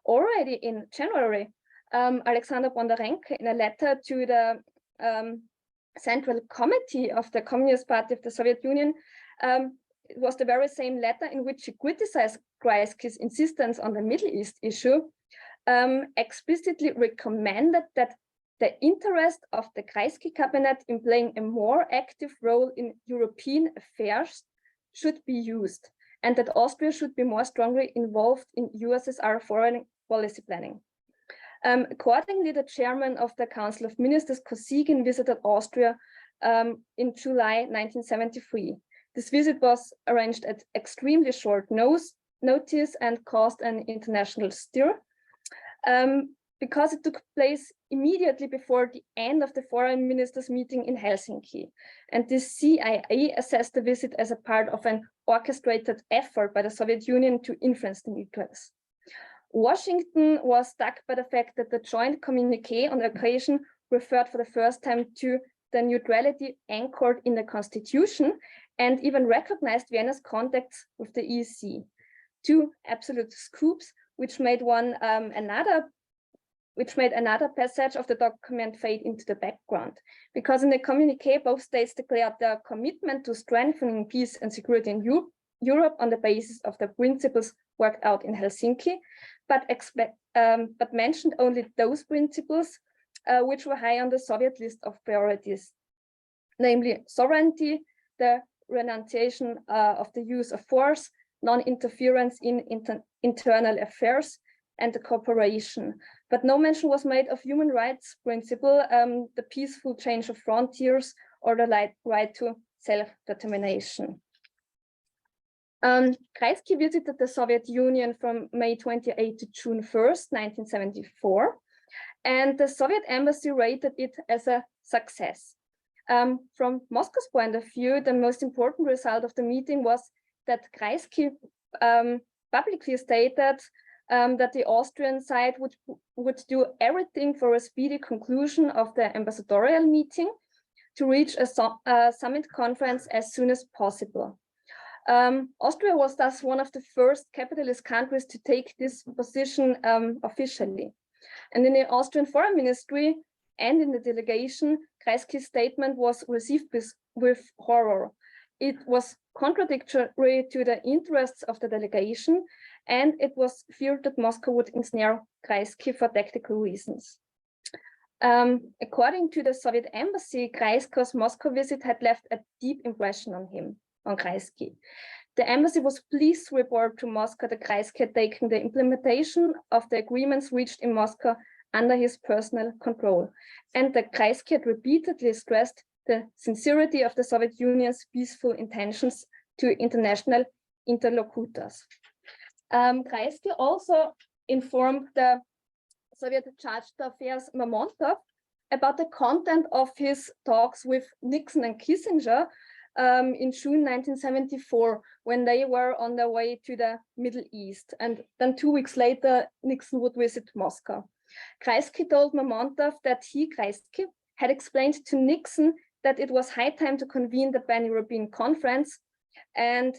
S6: Already in January, Alexander Bondarenko, in a letter to the Central Committee of the Communist Party of the Soviet Union, it was the very same letter in which he criticized Kreisky's insistence on the Middle East issue, explicitly recommended that the interest of the Kreisky cabinet in playing a more active role in European affairs should be used, and that Austria should be more strongly involved in USSR foreign policy planning. Accordingly, the chairman of the Council of Ministers, Kosygin, visited Austria in July 1973. This visit was arranged at extremely short notice and caused an international stir because it took place immediately before the end of the foreign ministers' meeting in Helsinki. And the CIA assessed the visit as a part of an orchestrated effort by the Soviet Union to influence the neutrals. Washington was struck by the fact that the joint communiqué on the occasion referred for the first time to the neutrality anchored in the Constitution and even recognized Vienna's contacts with the EC. Two absolute scoops, which made another passage of the document fade into the background. Because in the communiqué, both states declared their commitment to strengthening peace and security in Europe on the basis of the principles worked out in Helsinki, but mentioned only those principles which were high on the Soviet list of priorities, namely sovereignty, the renunciation of the use of force, non-interference in internal affairs, and the cooperation. But no mention was made of human rights principle, the peaceful change of frontiers, or the right to self-determination. Kreisky visited the Soviet Union from May 28 to June 1st, 1974, and the Soviet embassy rated it as a success. From Moscow's point of view, the most important result of the meeting was that Kreisky publicly stated that the Austrian side would do everything for a speedy conclusion of the ambassadorial meeting to reach a summit conference as soon as possible. Austria was thus one of the first capitalist countries to take this position officially. And in the Austrian Foreign Ministry and in the delegation, Kreisky's statement was received with horror. It was contradictory to the interests of the delegation, and it was feared that Moscow would ensnare Kreisky for tactical reasons. According to the Soviet embassy, Kreisky's Moscow visit had left a deep impression on Kreisky. The embassy was pleased to report to Moscow that Kreisky had taken the implementation of the agreements reached in Moscow under his personal control, and that Kreisky had repeatedly stressed the sincerity of the Soviet Union's peaceful intentions to international interlocutors. Kreisky also informed the Soviet Chargé d'Affaires Mamontov about the content of his talks with Nixon and Kissinger in June 1974, when they were on their way to the Middle East. And then 2 weeks later, Nixon would visit Moscow. Kreisky told Mamontov that he, Kreisky, had explained to Nixon that it was high time to convene the Pan-European Conference. And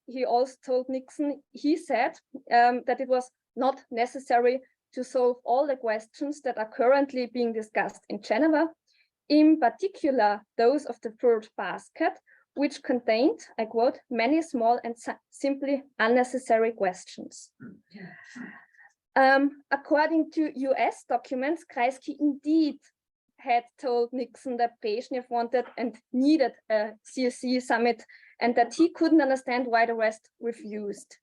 S6: he also told Nixon, he said that it was not necessary to solve all the questions that are currently being discussed in Geneva, in particular those of the third basket, which contained, I quote, many small and simply unnecessary questions. According to US documents, Kreisky indeed had told Nixon that Brezhnev wanted and needed a CSC summit and that he couldn't understand why the rest refused.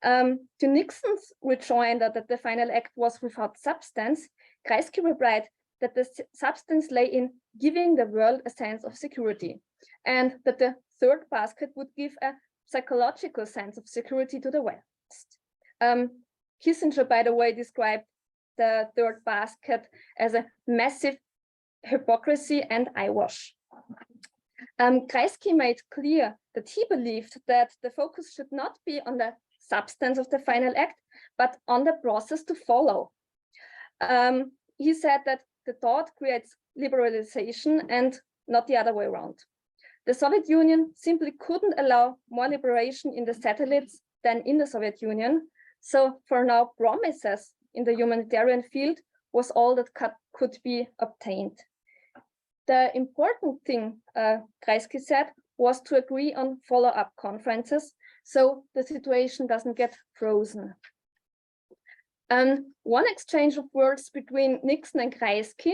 S6: To Nixon's rejoinder that the final act was without substance, Kreisky replied that the substance lay in giving the world a sense of security, and that the third basket would give a psychological sense of security to the West. Kissinger, by the way, described the third basket as a massive hypocrisy and eyewash. Kreisky made clear that he believed that the focus should not be on the substance of the final act, but on the process to follow. He said that the thought creates liberalization and not the other way around. The Soviet Union simply couldn't allow more liberation in the satellites than in the Soviet Union. So for now, promises in the humanitarian field was all that could be obtained. The important thing, Kreisky said, was to agree on follow-up conferences so the situation doesn't get frozen. One exchange of words between Nixon and Kreisky,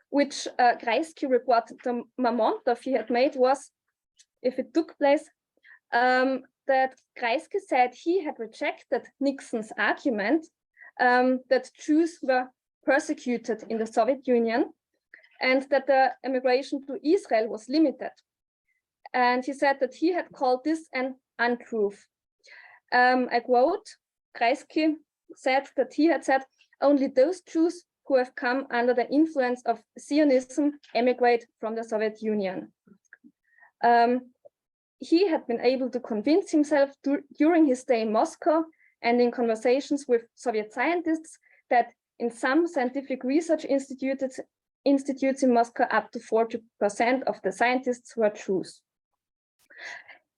S6: which Kreisky reported to Mamontov he had made, was, if it took place, that Kreisky said he had rejected Nixon's argument that Jews were persecuted in the Soviet Union and that the immigration to Israel was limited. And he said that he had called this an untruth. I quote, Kreisky said that he had said only those Jews who have come under the influence of Zionism emigrate from the Soviet Union. He had been able to convince himself during his stay in Moscow and in conversations with Soviet scientists that in some scientific research institutes in Moscow, up to 40% of the scientists were Jews.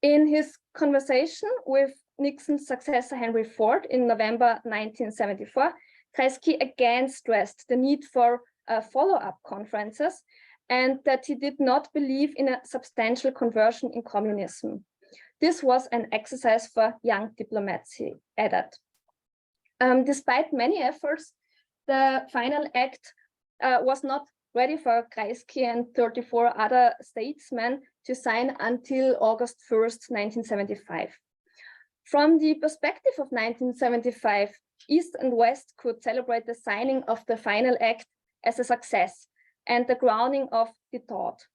S6: In his conversation with Nixon's successor Henry Ford in November 1974, Kreisky again stressed the need for follow-up conferences and that he did not believe in a substantial conversion in communism. This was an exercise for young diplomats, he added. Despite many efforts, the final act was not ready for Kreisky and 34 other statesmen to sign until August 1st, 1975. From the perspective of 1975, East and West could celebrate the signing of the final act as a success and the grounding of the thought.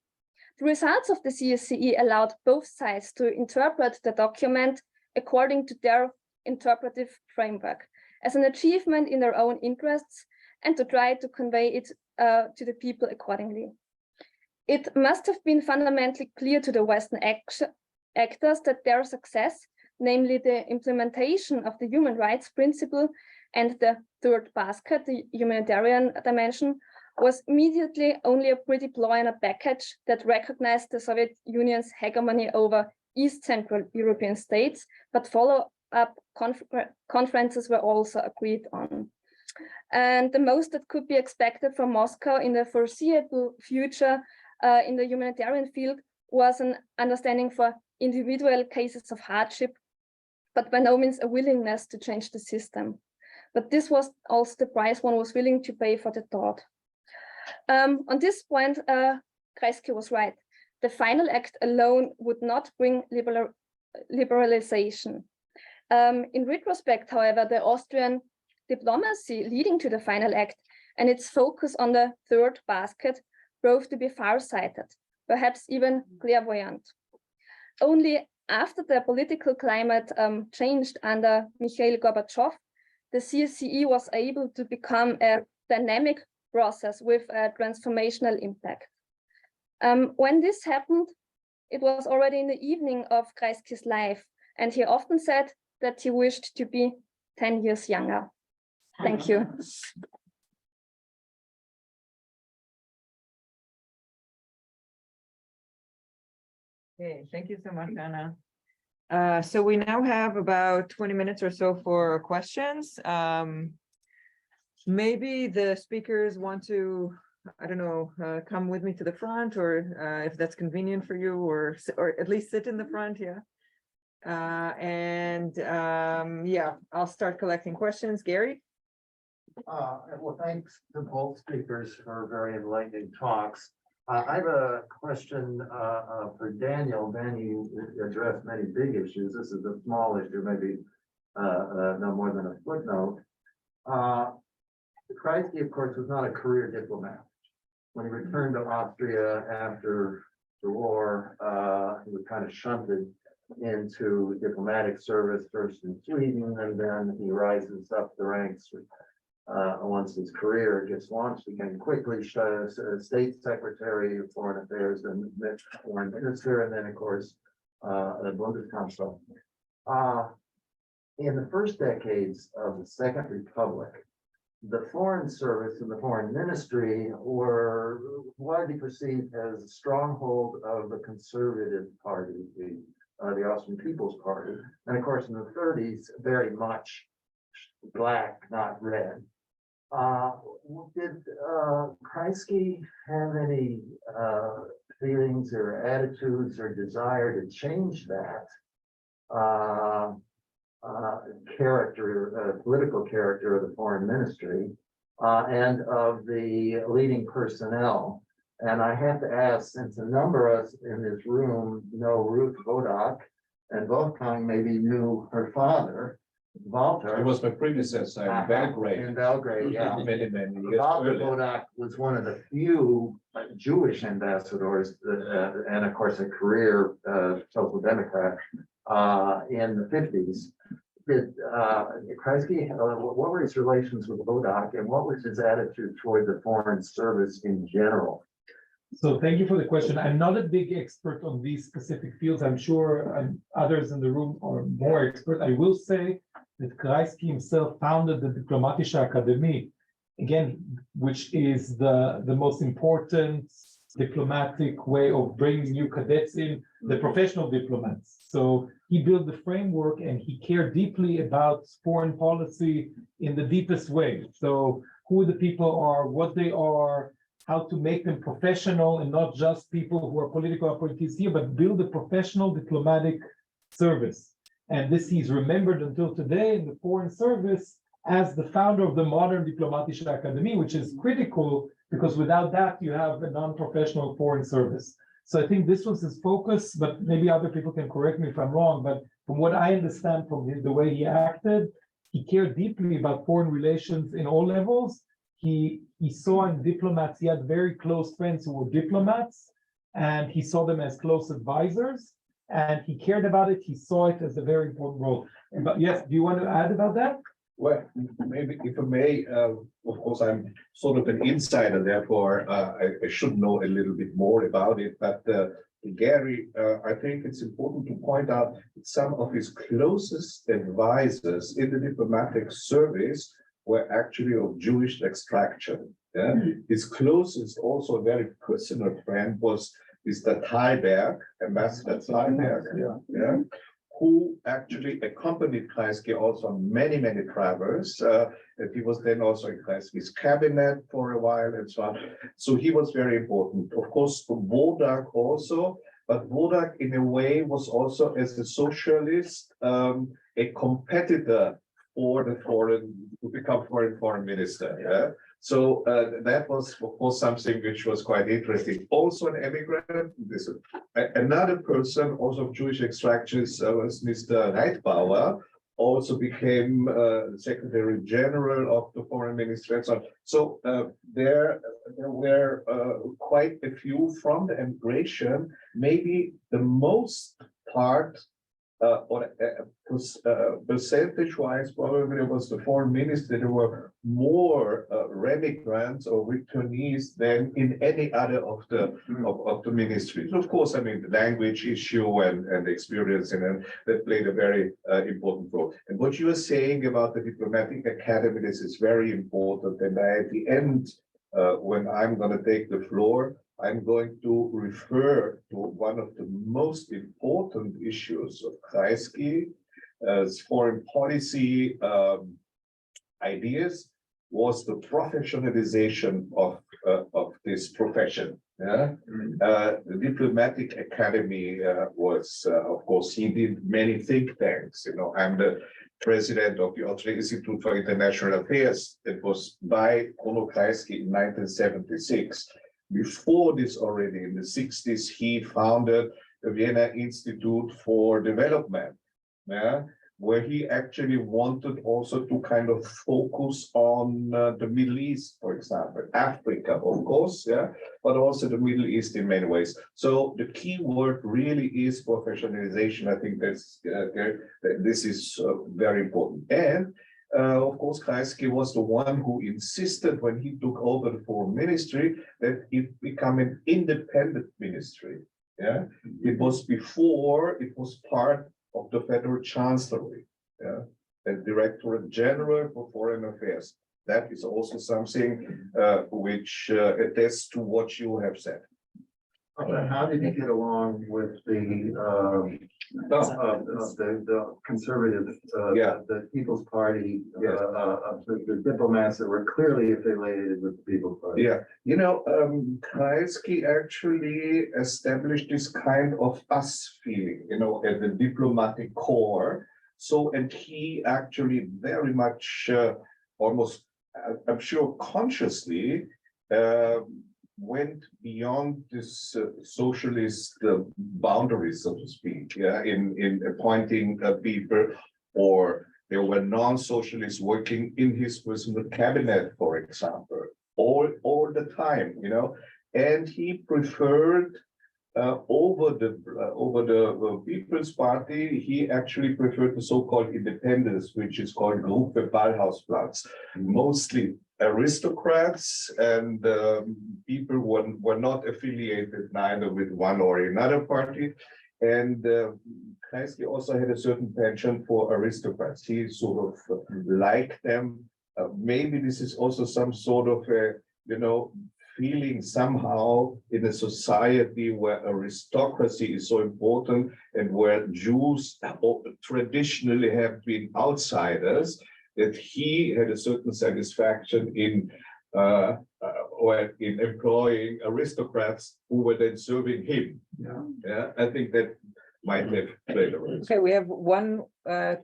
S6: The results of the CSCE allowed both sides to interpret the document according to their interpretive framework as an achievement in their own interests and to try to convey it to the people accordingly. It must have been fundamentally clear to the Western actors that their success, namely the implementation of the human rights principle and the third basket, the humanitarian dimension, was immediately only a pretty ploy in a package that recognized the Soviet Union's hegemony over East Central European states, but follow-up conferences were also agreed on. And the most that could be expected from Moscow in the foreseeable future in the humanitarian field was an understanding for individual cases of hardship, but by no means a willingness to change the system. But this was also the price one was willing to pay for the thought. On this point, Kreisky was right. The final act alone would not bring liberalization. In retrospect, however, the Austrian diplomacy leading to the final act and its focus on the third basket proved to be far-sighted, perhaps even clairvoyant. Only after the political climate changed under Mikhail Gorbachev, the CSCE was able to become a dynamic process with a transformational impact. When this happened, it was already in the evening of Kreisky's life, and he often said that he wished to be 10 years younger. Thank you.
S3: Okay, thank you so much, Anna. So we now have about 20 minutes or so for questions. Maybe the speakers want to, I don't know, come with me to the front, or if that's convenient for you, or at least sit in the front, yeah. Yeah, I'll start collecting questions. Gary?
S7: Well, thanks to both speakers for very enlightening talks. I have a question for Daniel. Dan, you addressed many big issues. This is a small issue, maybe no more than a footnote. Kreisky, of course, was not a career diplomat. When he returned to Austria after the war, he was kind of shunted into diplomatic service, first in Sweden, and then he rises up the ranks once his career gets launched again quickly, state secretary of foreign affairs and foreign minister, and then of course the Bundeskanzler. In the first decades of the Second Republic, the foreign service and the foreign ministry were widely perceived as a stronghold of the conservative party, the Austrian People's Party, and of course in the 30s, very much black, not red. Did Kreisky have any feelings or attitudes or desire to change that political character of the foreign ministry and of the leading personnel? And I have to ask, since a number of us in this room know Ruth Wodak, and Wolfgang maybe knew her father, Walter.
S8: It was my predecessor in Belgrade.
S7: In Belgrade, yeah.
S8: Many years
S7: Walter
S8: earlier.
S7: Wodak was one of the few Jewish ambassadors, and of course a career social democrat in the 50s. Did Kreisky, what were his relations with Wodak, and what was his attitude toward the foreign service in general?
S9: So thank you for the question. I'm not a big expert on these specific fields. I'm sure others in the room are more expert. I will say that Kreisky himself founded the Diplomatische Akademie, again, which is the most important diplomatic way of bringing new cadets in, the professional diplomats. So he built the framework and he cared deeply about foreign policy in the deepest way. So who the people are, what they are, how to make them professional and not just people who are political appointees here, but build a professional diplomatic service. And this he's remembered until today in the foreign service as the founder of the modern Diplomatische Akademie, which is critical because without that you have a non-professional foreign service. So I think this was his focus, but maybe other people can correct me if I'm wrong, but from what I understand from the way he acted, he cared deeply about foreign relations in all levels. He saw in diplomats, he had very close friends who were diplomats, and he saw them as close advisors, and he cared about it. He saw it as a very important role. But yes, do you want to add about that?
S8: Well, maybe if I may, of course, I'm sort of an insider, therefore I should know a little bit more about it. But Gary, I think it's important to point out that some of his closest advisors in the diplomatic service were actually of Jewish extraction. Yeah? His closest, also a very personal friend, was Mr. Thalberg, Ambassador Thalberg, yeah, who actually accompanied Kreisky also on many travels. And he was then also in Kreisky's cabinet for a while and so on. So he was very important. Of course, Wodak also, but Wodak in a way was also, as a socialist, a competitor for the to become foreign minister. Yeah? So that was, of course, something which was quite interesting. Also an immigrant, another person, also of Jewish extraction, was Mr. Reitbauer, also became Secretary General of the Foreign Ministry and so on. So there were quite a few from the emigration, maybe the most part percentage-wise, probably it was the foreign ministry. There were more remigrants or returnees than in any other of the ministries. Of course, I mean the language issue and experience, and that played a very important role. And what you are saying about the diplomatic academy, this is very important. And at the end, when I'm going to take the floor, I'm going to refer to one of the most important issues of Kreisky's foreign policy ideas was the professionalization of this profession. Yeah? The diplomatic academy was, of course, he did many think tanks. You know, I'm the president of the Austrian Institute for International Affairs. It was by Bruno Kreisky in 1976. before this already in the 60s, he founded the Vienna Institute for Development, yeah, where he actually wanted also to kind of focus on the Middle East, for example, Africa, of course, yeah, but also the Middle East in many ways. So the key word really is professionalization. I think this is very important. And of course, Kreisky was the one who insisted when he took over the foreign ministry that it become an independent ministry. Yeah, it was before it was part of the federal chancellery, yeah, the Directorate General for Foreign Affairs. That is also something which attests to what you have said.
S7: How did you get along with the conservative, the People's Party, the diplomats that were clearly affiliated with the People's Party?
S8: Yeah, you know, Kreisky actually established this kind of us feeling, you know, at the diplomatic core. So, and he actually very much, almost, I'm sure consciously, went beyond this socialist boundaries, so to speak, yeah, in appointing people, or there were non-socialists working in his personal cabinet, for example, all the time, you know, and he preferred over the People's Party, he actually preferred the so-called independence, which is called Gruppe Ballhausplatz, mostly aristocrats and people were not affiliated neither with one or another party. And Kreisky also had a certain penchant for aristocrats. He sort of liked them. Maybe this is also some sort of a, you know, feeling somehow in a society where aristocracy is so important and where Jews traditionally have been outsiders, that he had a certain satisfaction in employing aristocrats who were then serving him. Yeah, I think that might have played a role.
S3: Okay, we have one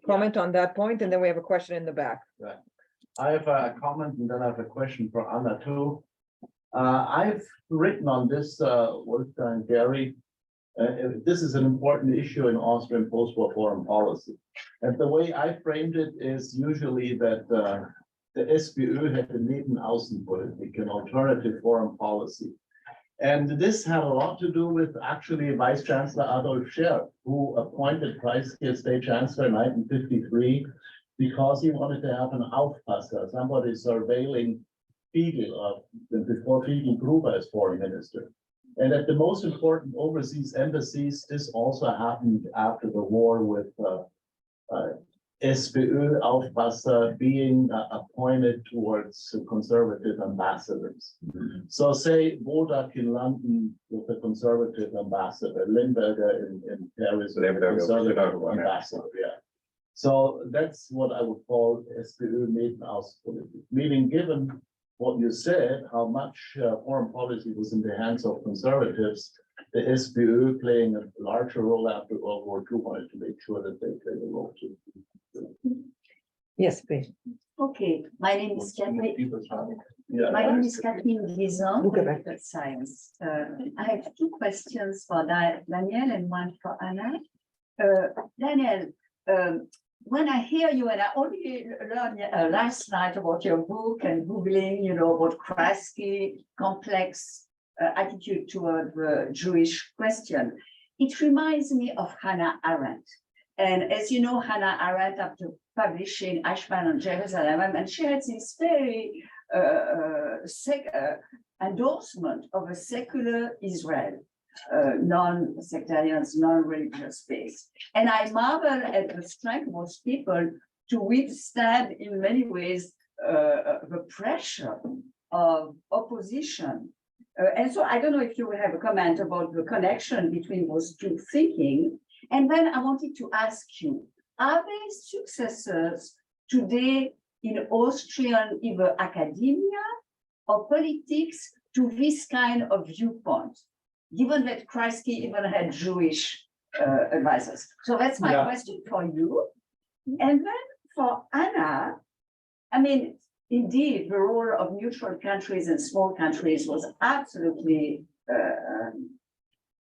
S3: comment on that point, and then we have a question in the back.
S5: I have a comment and then I have a question for Anna too. I've written on this, Wolfgang, Gary. This is an important issue in Austrian post-war foreign policy. And the way I framed it is usually that the SPÖ had a Nebenaußenpolitik, an alternative foreign policy. And this had a lot to do with actually Vice Chancellor Adolf Scherf, who appointed Kreisky as State Chancellor in 1953 because he wanted to have an Aufpasser, somebody surveilling Fiegel, before Fiegel Gruber as foreign minister. And at the most important overseas embassies, this also happened after the war with SPÖ Aufpasser being appointed towards conservative ambassadors. So say Wodak in London with the conservative ambassador, Limberger in Paris with the conservative ambassador, yeah. So that's what I would call SPÖ Nebenaußenpolitik, meaning given what you said, how much foreign policy was in the hands of conservatives, the SPÖ playing a larger role after World War II wanted to make sure that they played a role too.
S3: Yes, please.
S10: Okay, my name is Kathleen. My name is Kathleen Gizon, political science. I have two questions for Daniel and one for Anna. Daniel, when I hear you, and I only learned last night about your book and Googling, you know, about Kreisky complex attitude toward the Jewish question, it reminds me of Hannah Arendt. And as you know, Hannah Arendt, after publishing Aschheim and Jerusalem, and she had this very endorsement of a secular Israel, non-sectarian, non-religious space. And I marvel at the strength of those people to withstand, in many ways, the pressure of opposition. And so I don't know if you will have a comment about the connection between those two thinking. And then I wanted to ask you, are there successors today in Austrian either academia or politics to this kind of viewpoint, given that Kreisky even had Jewish advisors? So that's my question for you. And then for Anna, I mean, indeed, the role of neutral countries and small countries was absolutely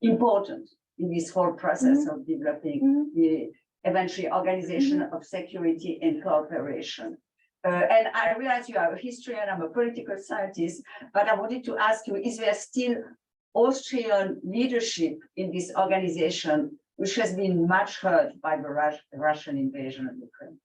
S10: important in this whole process of developing the eventually organization of security and cooperation. And I realize you are a historian, I'm a political scientist, but I wanted to ask you, is there still Austrian leadership in this organization, which has been much hurt by the Russian invasion of Ukraine?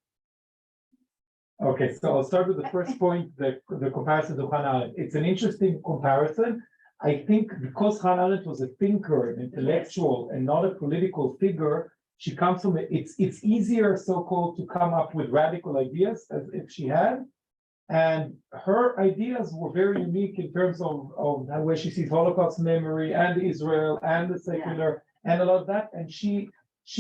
S9: Okay, so I'll start with the first point, the comparison to Hannah Arendt. It's an interesting comparison. I think because Hannah Arendt was a thinker, an intellectual, and not a political figure, she comes from it's easier, so-called, to come up with radical ideas as if she had. And her ideas were very unique in terms of the way she sees Holocaust memory and Israel and the secular and a lot of that. And she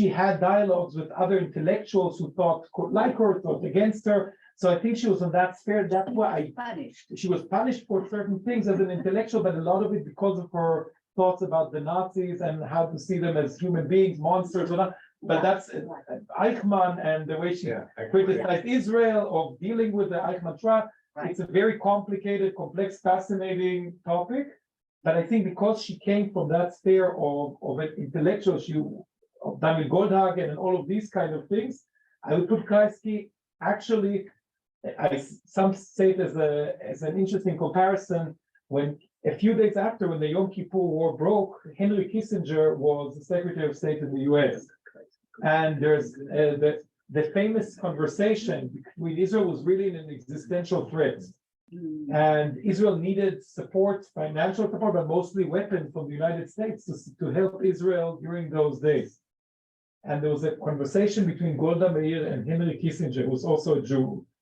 S9: had dialogues with other intellectuals who thought like her, thought against her. So I think she was on that sphere. That's why she was punished for certain things as an intellectual, but a lot of it because of her thoughts about the Nazis and how to see them as human beings, monsters, or not. But that's Eichmann and the way she criticized Israel of dealing with the Eichmann trap. It's a very complicated, complex, fascinating topic. But I think because she came from that sphere of an intellectual, of Daniel Goldhagen and all of these kind of things, I would put Kreisky actually. Some say it as an interesting comparison. When a few days after, when the Yom Kippur War broke, Henry Kissinger was the Secretary of State in the U.S. And there's the famous conversation between Israel was really an existential threat. And Israel needed support, financial support, but mostly weapons from the United States to help Israel during those days. And there was a conversation between Golda Meir and Henry Kissinger, who was also a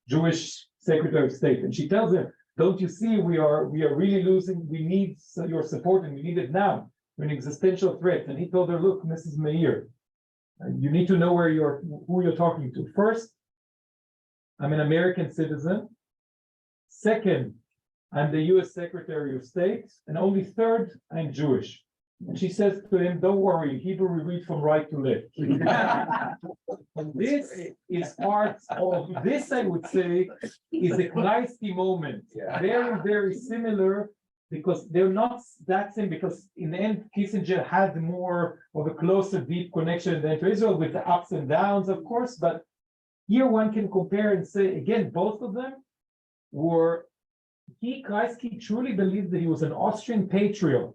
S9: Jewish Secretary of State. And she tells him, don't you see, we are really losing, we need your support and we need it now. We're an existential threat. And he told her, look, Mrs. Meir, you need to know who you're talking to. First, I'm an American citizen. Second, I'm the US Secretary of State. And only third, I'm Jewish. And she says to him, don't worry, Hebrew we read from right to left. And this is part of this, I would say, is a Kreisky moment. Very, very similar, because they're not that same, because in the end, Kissinger had more of a closer, deep connection than to Israel, with the ups and downs, of course. But here one can compare and say, again, both of them were, Kreisky truly believed that he was an Austrian patriot.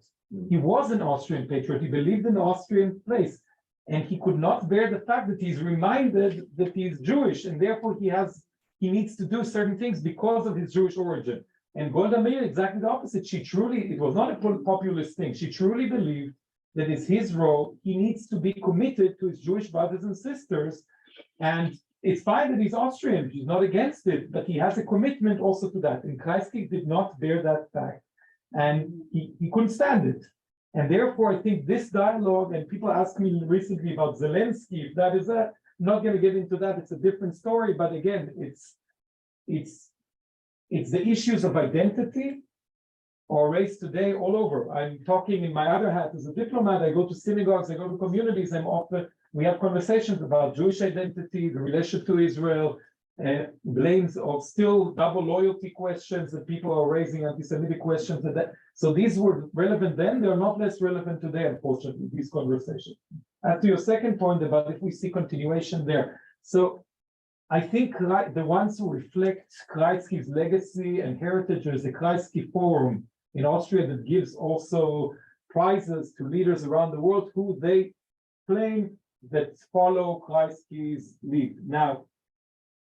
S9: He was an Austrian patriot. He believed in the Austrian place. And he could not bear the fact that he's reminded that he's Jewish, and therefore he needs to do certain things because of his Jewish origin. And Golda Meir, exactly the opposite. It was not a populist thing. She truly believed that it's his role. He needs to be committed to his Jewish brothers and sisters. And it's fine that he's Austrian. He's not against it, but he has a commitment also to that. And Kreisky did not bear that fact. And he couldn't stand it. And therefore, I think this dialogue, and people asked me recently about Zelensky, if that is that, I'm not going to get into that, it's a different story. But again, it's the issues of identity or race today all over. I'm talking in my other hat as a diplomat. I go to synagogues, I go to communities, we have conversations about Jewish identity, the relationship to Israel, blames of still double loyalty questions that people are raising, anti-Semitic questions. So these were relevant then, they're not less relevant today, unfortunately, these conversations. As to your second point about if we see continuation there. So I think the ones who reflect Kreisky's legacy and heritage, is the Kreisky Forum in Austria that gives also prizes to leaders around the world who they claim that follow Kreisky's lead. Now,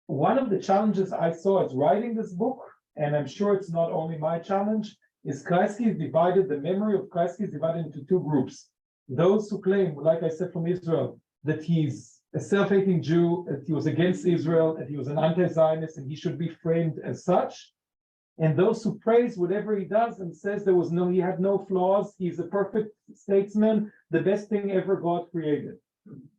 S9: one of the challenges I saw as writing this book, and I'm sure it's not only my challenge, is the memory of Kreisky is divided into two groups. Those who claim, like I said from Israel, that he's a self-hating Jew, that he was against Israel, that he was an anti-Zionist, and he should be framed as such. And those who praise whatever he does and says he had no flaws, he's a perfect statesman, the best thing ever God created.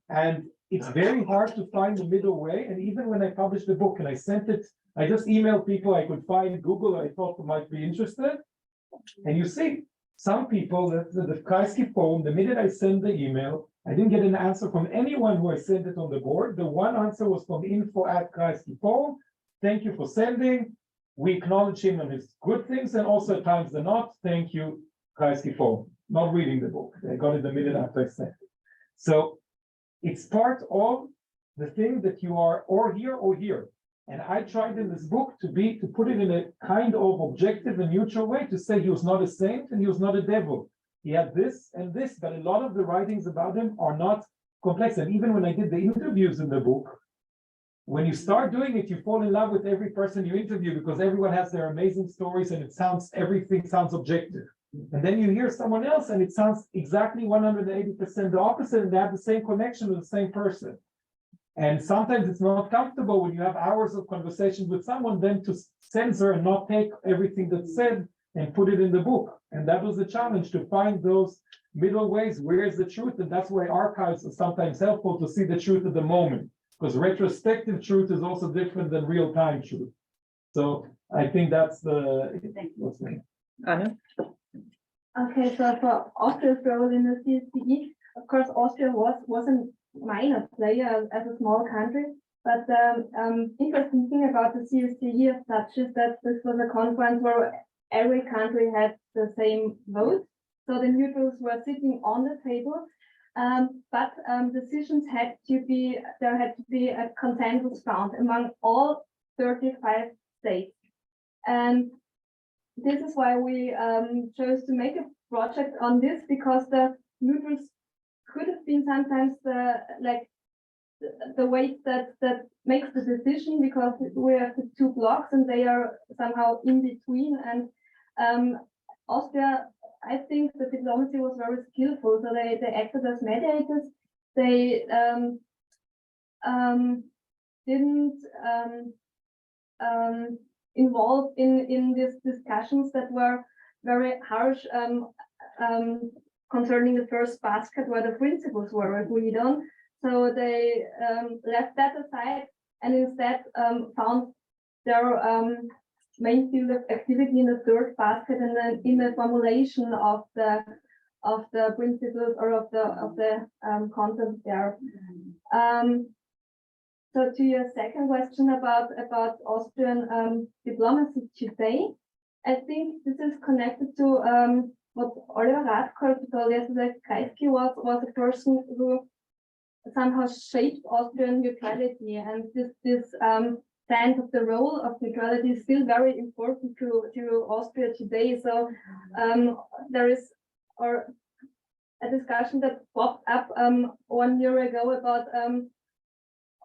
S9: And it's very hard to find the middle way. And even when I published the book and I sent it, I just emailed people I could find Google, I thought might be interested. And you see, some people, the Kreisky Forum, the minute I send the email, I didn't get an answer from anyone who I sent it on the board. The one answer was from info@Kreisky Forum. Thank you for sending. we acknowledge him and his good things, and also at times they're not. Thank you, Kreisky, for not reading the book. I got it the minute after I sent it. So it's part of the thing that you are or here or here. And I tried in this book to put it in a kind of objective and neutral way, to say he was not a saint and he was not a devil. He had this and this, but a lot of the writings about him are not complex. And even when I did the interviews in the book, when you start doing it, you fall in love with every person you interview, because everyone has their amazing stories and everything sounds objective. And then you hear someone else and it sounds exactly 180% the opposite, and they have the same connection with the same person. And sometimes it's not comfortable when you have hours of conversation with someone, then to censor and not take everything that's said and put it in the book. And that was the challenge, to find those middle ways. Where is the truth? And that's why archives are sometimes helpful, to see the truth at the moment, because retrospective truth is also different than real-time truth. So I think that's the.
S3: Anna?
S6: Okay, so for Austria's role in the CSCE, of course, Austria was a minor player as a small country, but the interesting thing about the CSCE as such is that this was a conference where every country had the same vote. So the neutrals were sitting on the table, but decisions had to be a consensus found among all 35 states. And this is why we chose to make a project on this, because the neutrals could have been sometimes the weight that makes the decision, because we have the two blocks and they are somehow in between. And Austria, I think the diplomacy was very skillful, so they acted as mediators. They didn't involve in these discussions that were very harsh concerning the first basket where the principles were agreed on. So they left that aside and instead found their main field of activity in the third basket, and then in the formulation of the principles or of the content there. So to your second question about Austrian diplomacy today, I think this is connected to what Oliver Radkold told yesterday. Kreisky was a person who somehow shaped Austrian neutrality, and this sense of the role of neutrality is still very important to Austria today. So there is a discussion that popped up 1 year ago about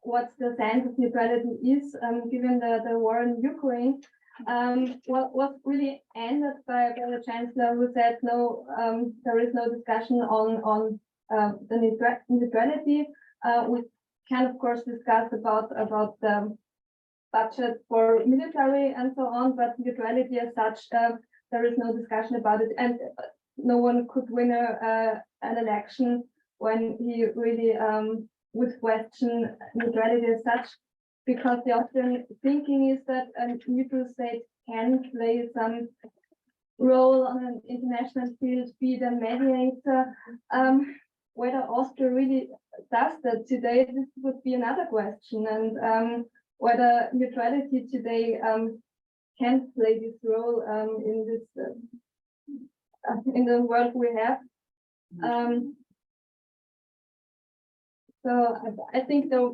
S6: what the sense of neutrality is given the war in Ukraine. What was really ended by the Chancellor, who said no, there is no discussion on the neutrality. We can of course discuss about the budget for military and so on, but neutrality as such, there is no discussion about it, and no one could win an election when he really would question neutrality as such, because the Austrian thinking is that a neutral state can play some role on an international field, be the mediator. Whether Austria really does that today, this would be another question, and whether neutrality today can play this role in this in the world we have. So I think there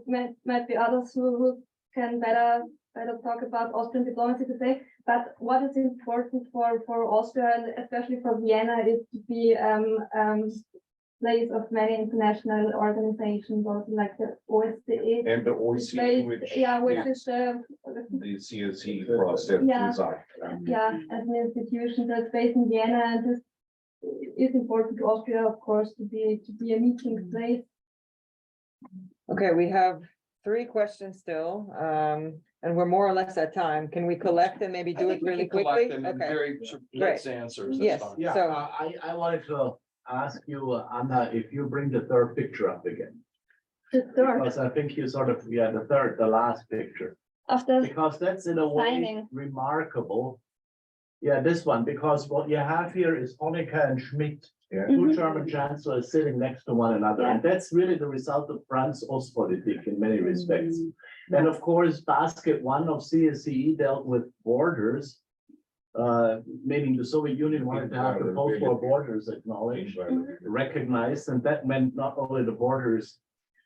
S6: might be others who can better talk about Austrian diplomacy today. But what is important for Austria, and especially for Vienna, is to be place of many international organizations, also like the OSCE.
S8: And the OSCE, which
S6: is
S8: the CSE process reside.
S6: as an institution that's based in Vienna, and this is important to Austria, of course, to be a meeting place.
S3: Okay, we have 3 questions still, and we're more or less at time. Can we collect and maybe do it really quickly? Okay.
S1: Very
S3: Great.
S1: answers.
S3: Yes.
S5: Yeah,
S3: So-
S5: I wanted to ask you, Anna, if you bring the third picture up again.
S6: The third
S5: Because I think you sort of, the last picture,
S6: of the
S5: because that's in a way
S6: signing.
S5: remarkable. Yeah, this one, because what you have here is Honecker and Schmidt,
S8: Yeah.
S5: two German chancellors sitting next to one another.
S6: Yeah.
S5: And that's really the result of Franz Ostpolitik in many respects. And of course, basket one of CSCE dealt with borders. Meaning the Soviet Union wanted to have the post-war borders acknowledged, recognized, and that meant not only the borders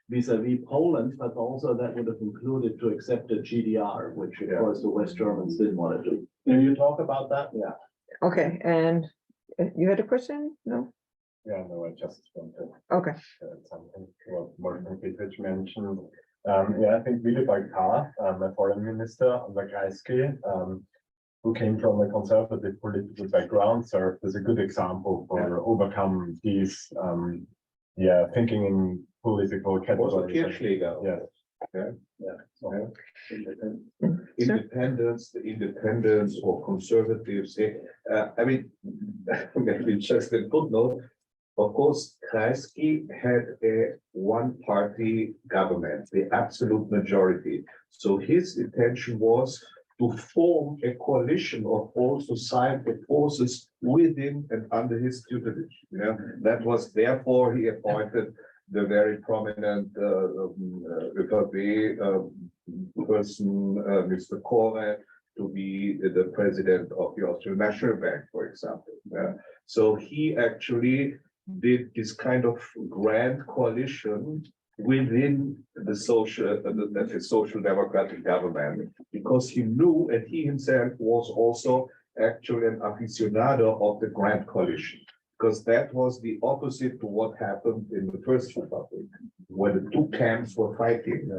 S5: vis-a-vis Poland, but also that would have included to accept the GDR, which of course the West Germans didn't want to do. Can you talk about that? Yeah.
S3: Okay, and you had a question? No?
S11: Yeah, no, I just wanted
S3: Okay.
S11: something what Martin Petrich mentioned. Yeah, I think Willibald K., a foreign minister under Kreisky, who came from a conservative political background, served as a good example for overcome these, thinking in political categories.
S8: Kirchschläger.
S11: Yes.
S8: Independence, the independence or conservatives. I mean, maybe just a footnote. Of course, Kreisky had a one-party government, the absolute majority. So his intention was to form a coalition of all societal forces within and under his tutelage. That was therefore he appointed the very prominent ÖVP person, Mr. Kore, to be the president of the Austrian National Bank, for example. So he actually did this kind of grand coalition within the social democratic government, because he knew, and he himself was also actually an aficionado of the grand coalition, because that was the opposite to what happened in the First Republic, where the two camps were fighting.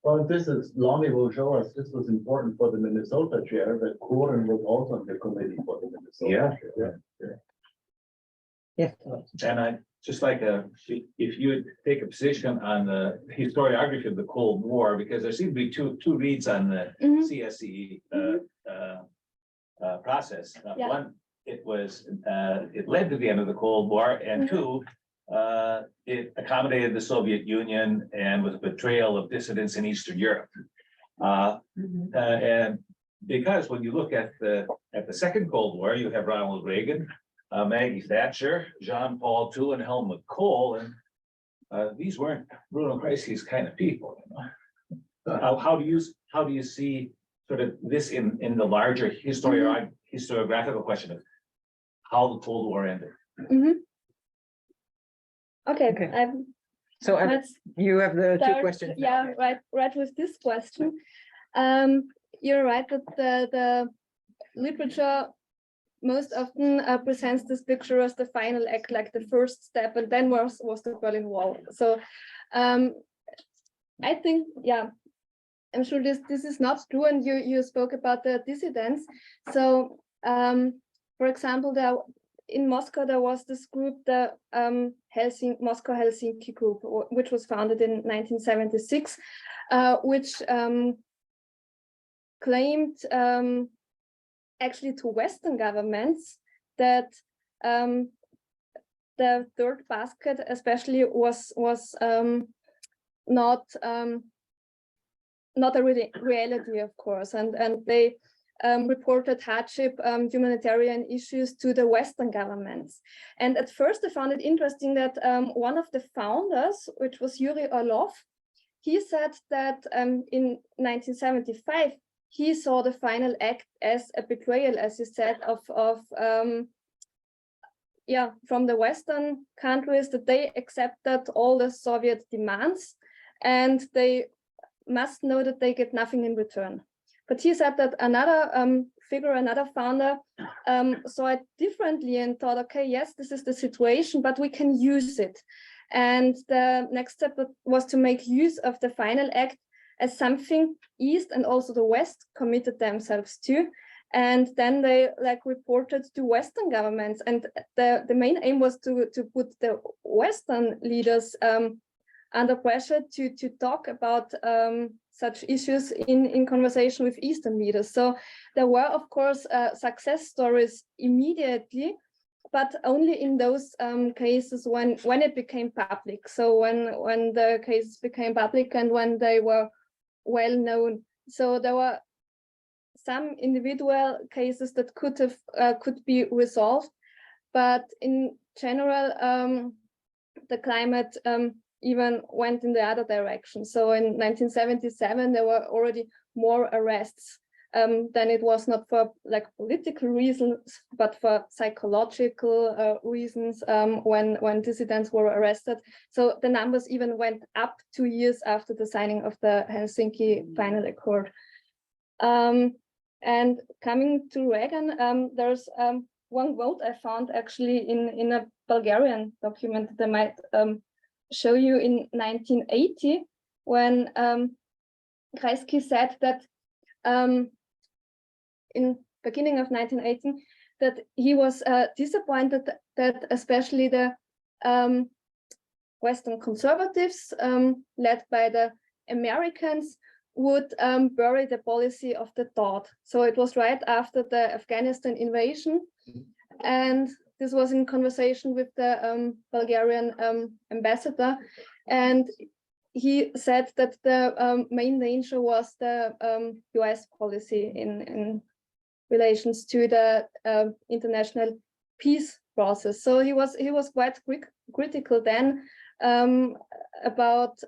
S5: Well, this is, Lonnie will show us, this was important for the Minnesota chair, that Coren was also on the committee for the Minnesota chair.
S3: Yes.
S12: And I'd just like if you would take a position on the historiography of the Cold War, because there seem to be two reads on the CSCE process. One, it led to the end of the Cold War, and two, it accommodated the Soviet Union and was a betrayal of dissidents in Eastern Europe. And because when you look at the Second Cold War, you have Ronald Reagan, Maggie Thatcher, Jean Paul II, and Helmut Kohl, and these weren't Bruno Kreisky's kind of people. How do you see sort of this in the larger historiographical question of how the Cold War ended?
S6: Okay.
S3: So you have the two
S6: Start,
S3: questions.
S6: yeah, right with this question. You're right that the literature most often presents this picture as the final act, like the first step, and then was the Berlin Wall. So I think, yeah, I'm sure this is not true, and you spoke about the dissidents. So for example, in Moscow there was this group, the Moscow Helsinki group, which was founded in 1976, which claimed actually to Western governments that the third basket especially was not a reality, of course, and they reported hardship, humanitarian issues to the Western governments. And at first I found it interesting that one of the founders, which was Yuri Orlov, he said that in 1975 he saw the final act as a betrayal, as he said, from the Western countries, that they accepted all the Soviet demands and they must know that they get nothing in return. But he said that another another founder saw it differently and thought, okay, yes, this is the situation, but we can use it. And the next step was to make use of the final act as something East and also the West committed themselves to. And then they reported to Western governments. And the main aim was to put the Western leaders under pressure to talk about such issues in conversation with Eastern leaders. So there were, of course, success stories immediately, but only in those cases when it became public. So when the cases became public and when they were well known. So there were some individual cases that could be resolved, but in general, the climate even went in the other direction. So in 1977, there were already more arrests. Then it was not for like political reasons, but for psychological reasons when dissidents were arrested. So the numbers even went up 2 years after the signing of the Helsinki Final Accord. And coming to Reagan, there's one quote I found actually in a Bulgarian document that I might show you in 1980, when Kreisky said that in beginning of 1918, that he was disappointed that especially the Western conservatives, led by the Americans, would bury the policy of the thought. So it was right after the Afghanistan invasion, and this was in conversation with the Bulgarian ambassador, and he said that the main danger was the US policy in relations to the international peace process. So he was quite critical then about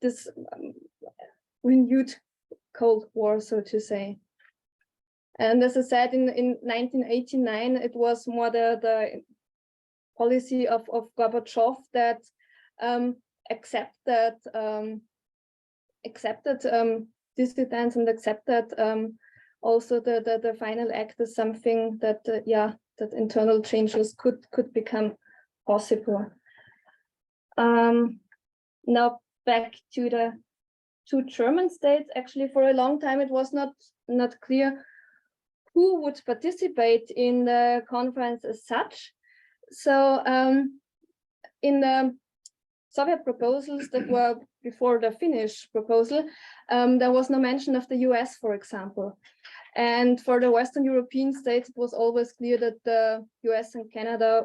S6: this renewed Cold War, so to say. And as I said, in 1989, it was more the policy of Gorbachev that accepted dissidents and accepted also the final act as something that that internal changes could become possible. Now back to the two German states. Actually, for a long time it was not clear who would participate in the conference as such. So in the Soviet proposals that were before the Finnish proposal, there was no mention of the US, for example. And for the Western European states, it was always clear that the US and Canada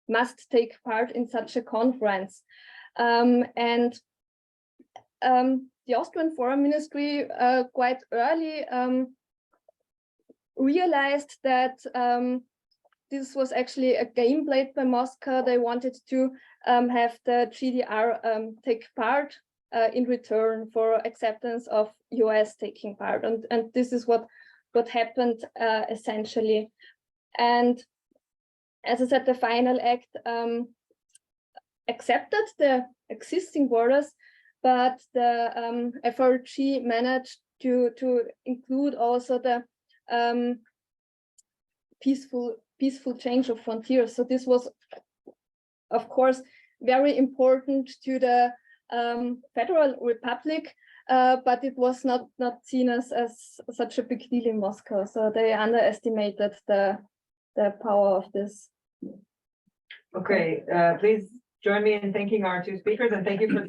S6: must take part in such a conference. And the Austrian Foreign Ministry quite early realized that this was actually a game played by Moscow. They wanted to have the GDR take part in return for acceptance of US taking part. And this is what happened essentially. And as I said, the final act accepted the existing borders, but the FRG managed to include also the peaceful change of frontiers. So this was, of course, very important to the Federal Republic, but it was not seen as such a big deal in Moscow. So they underestimated the power of this.
S3: Okay, please join me in thanking our two speakers, and thank you for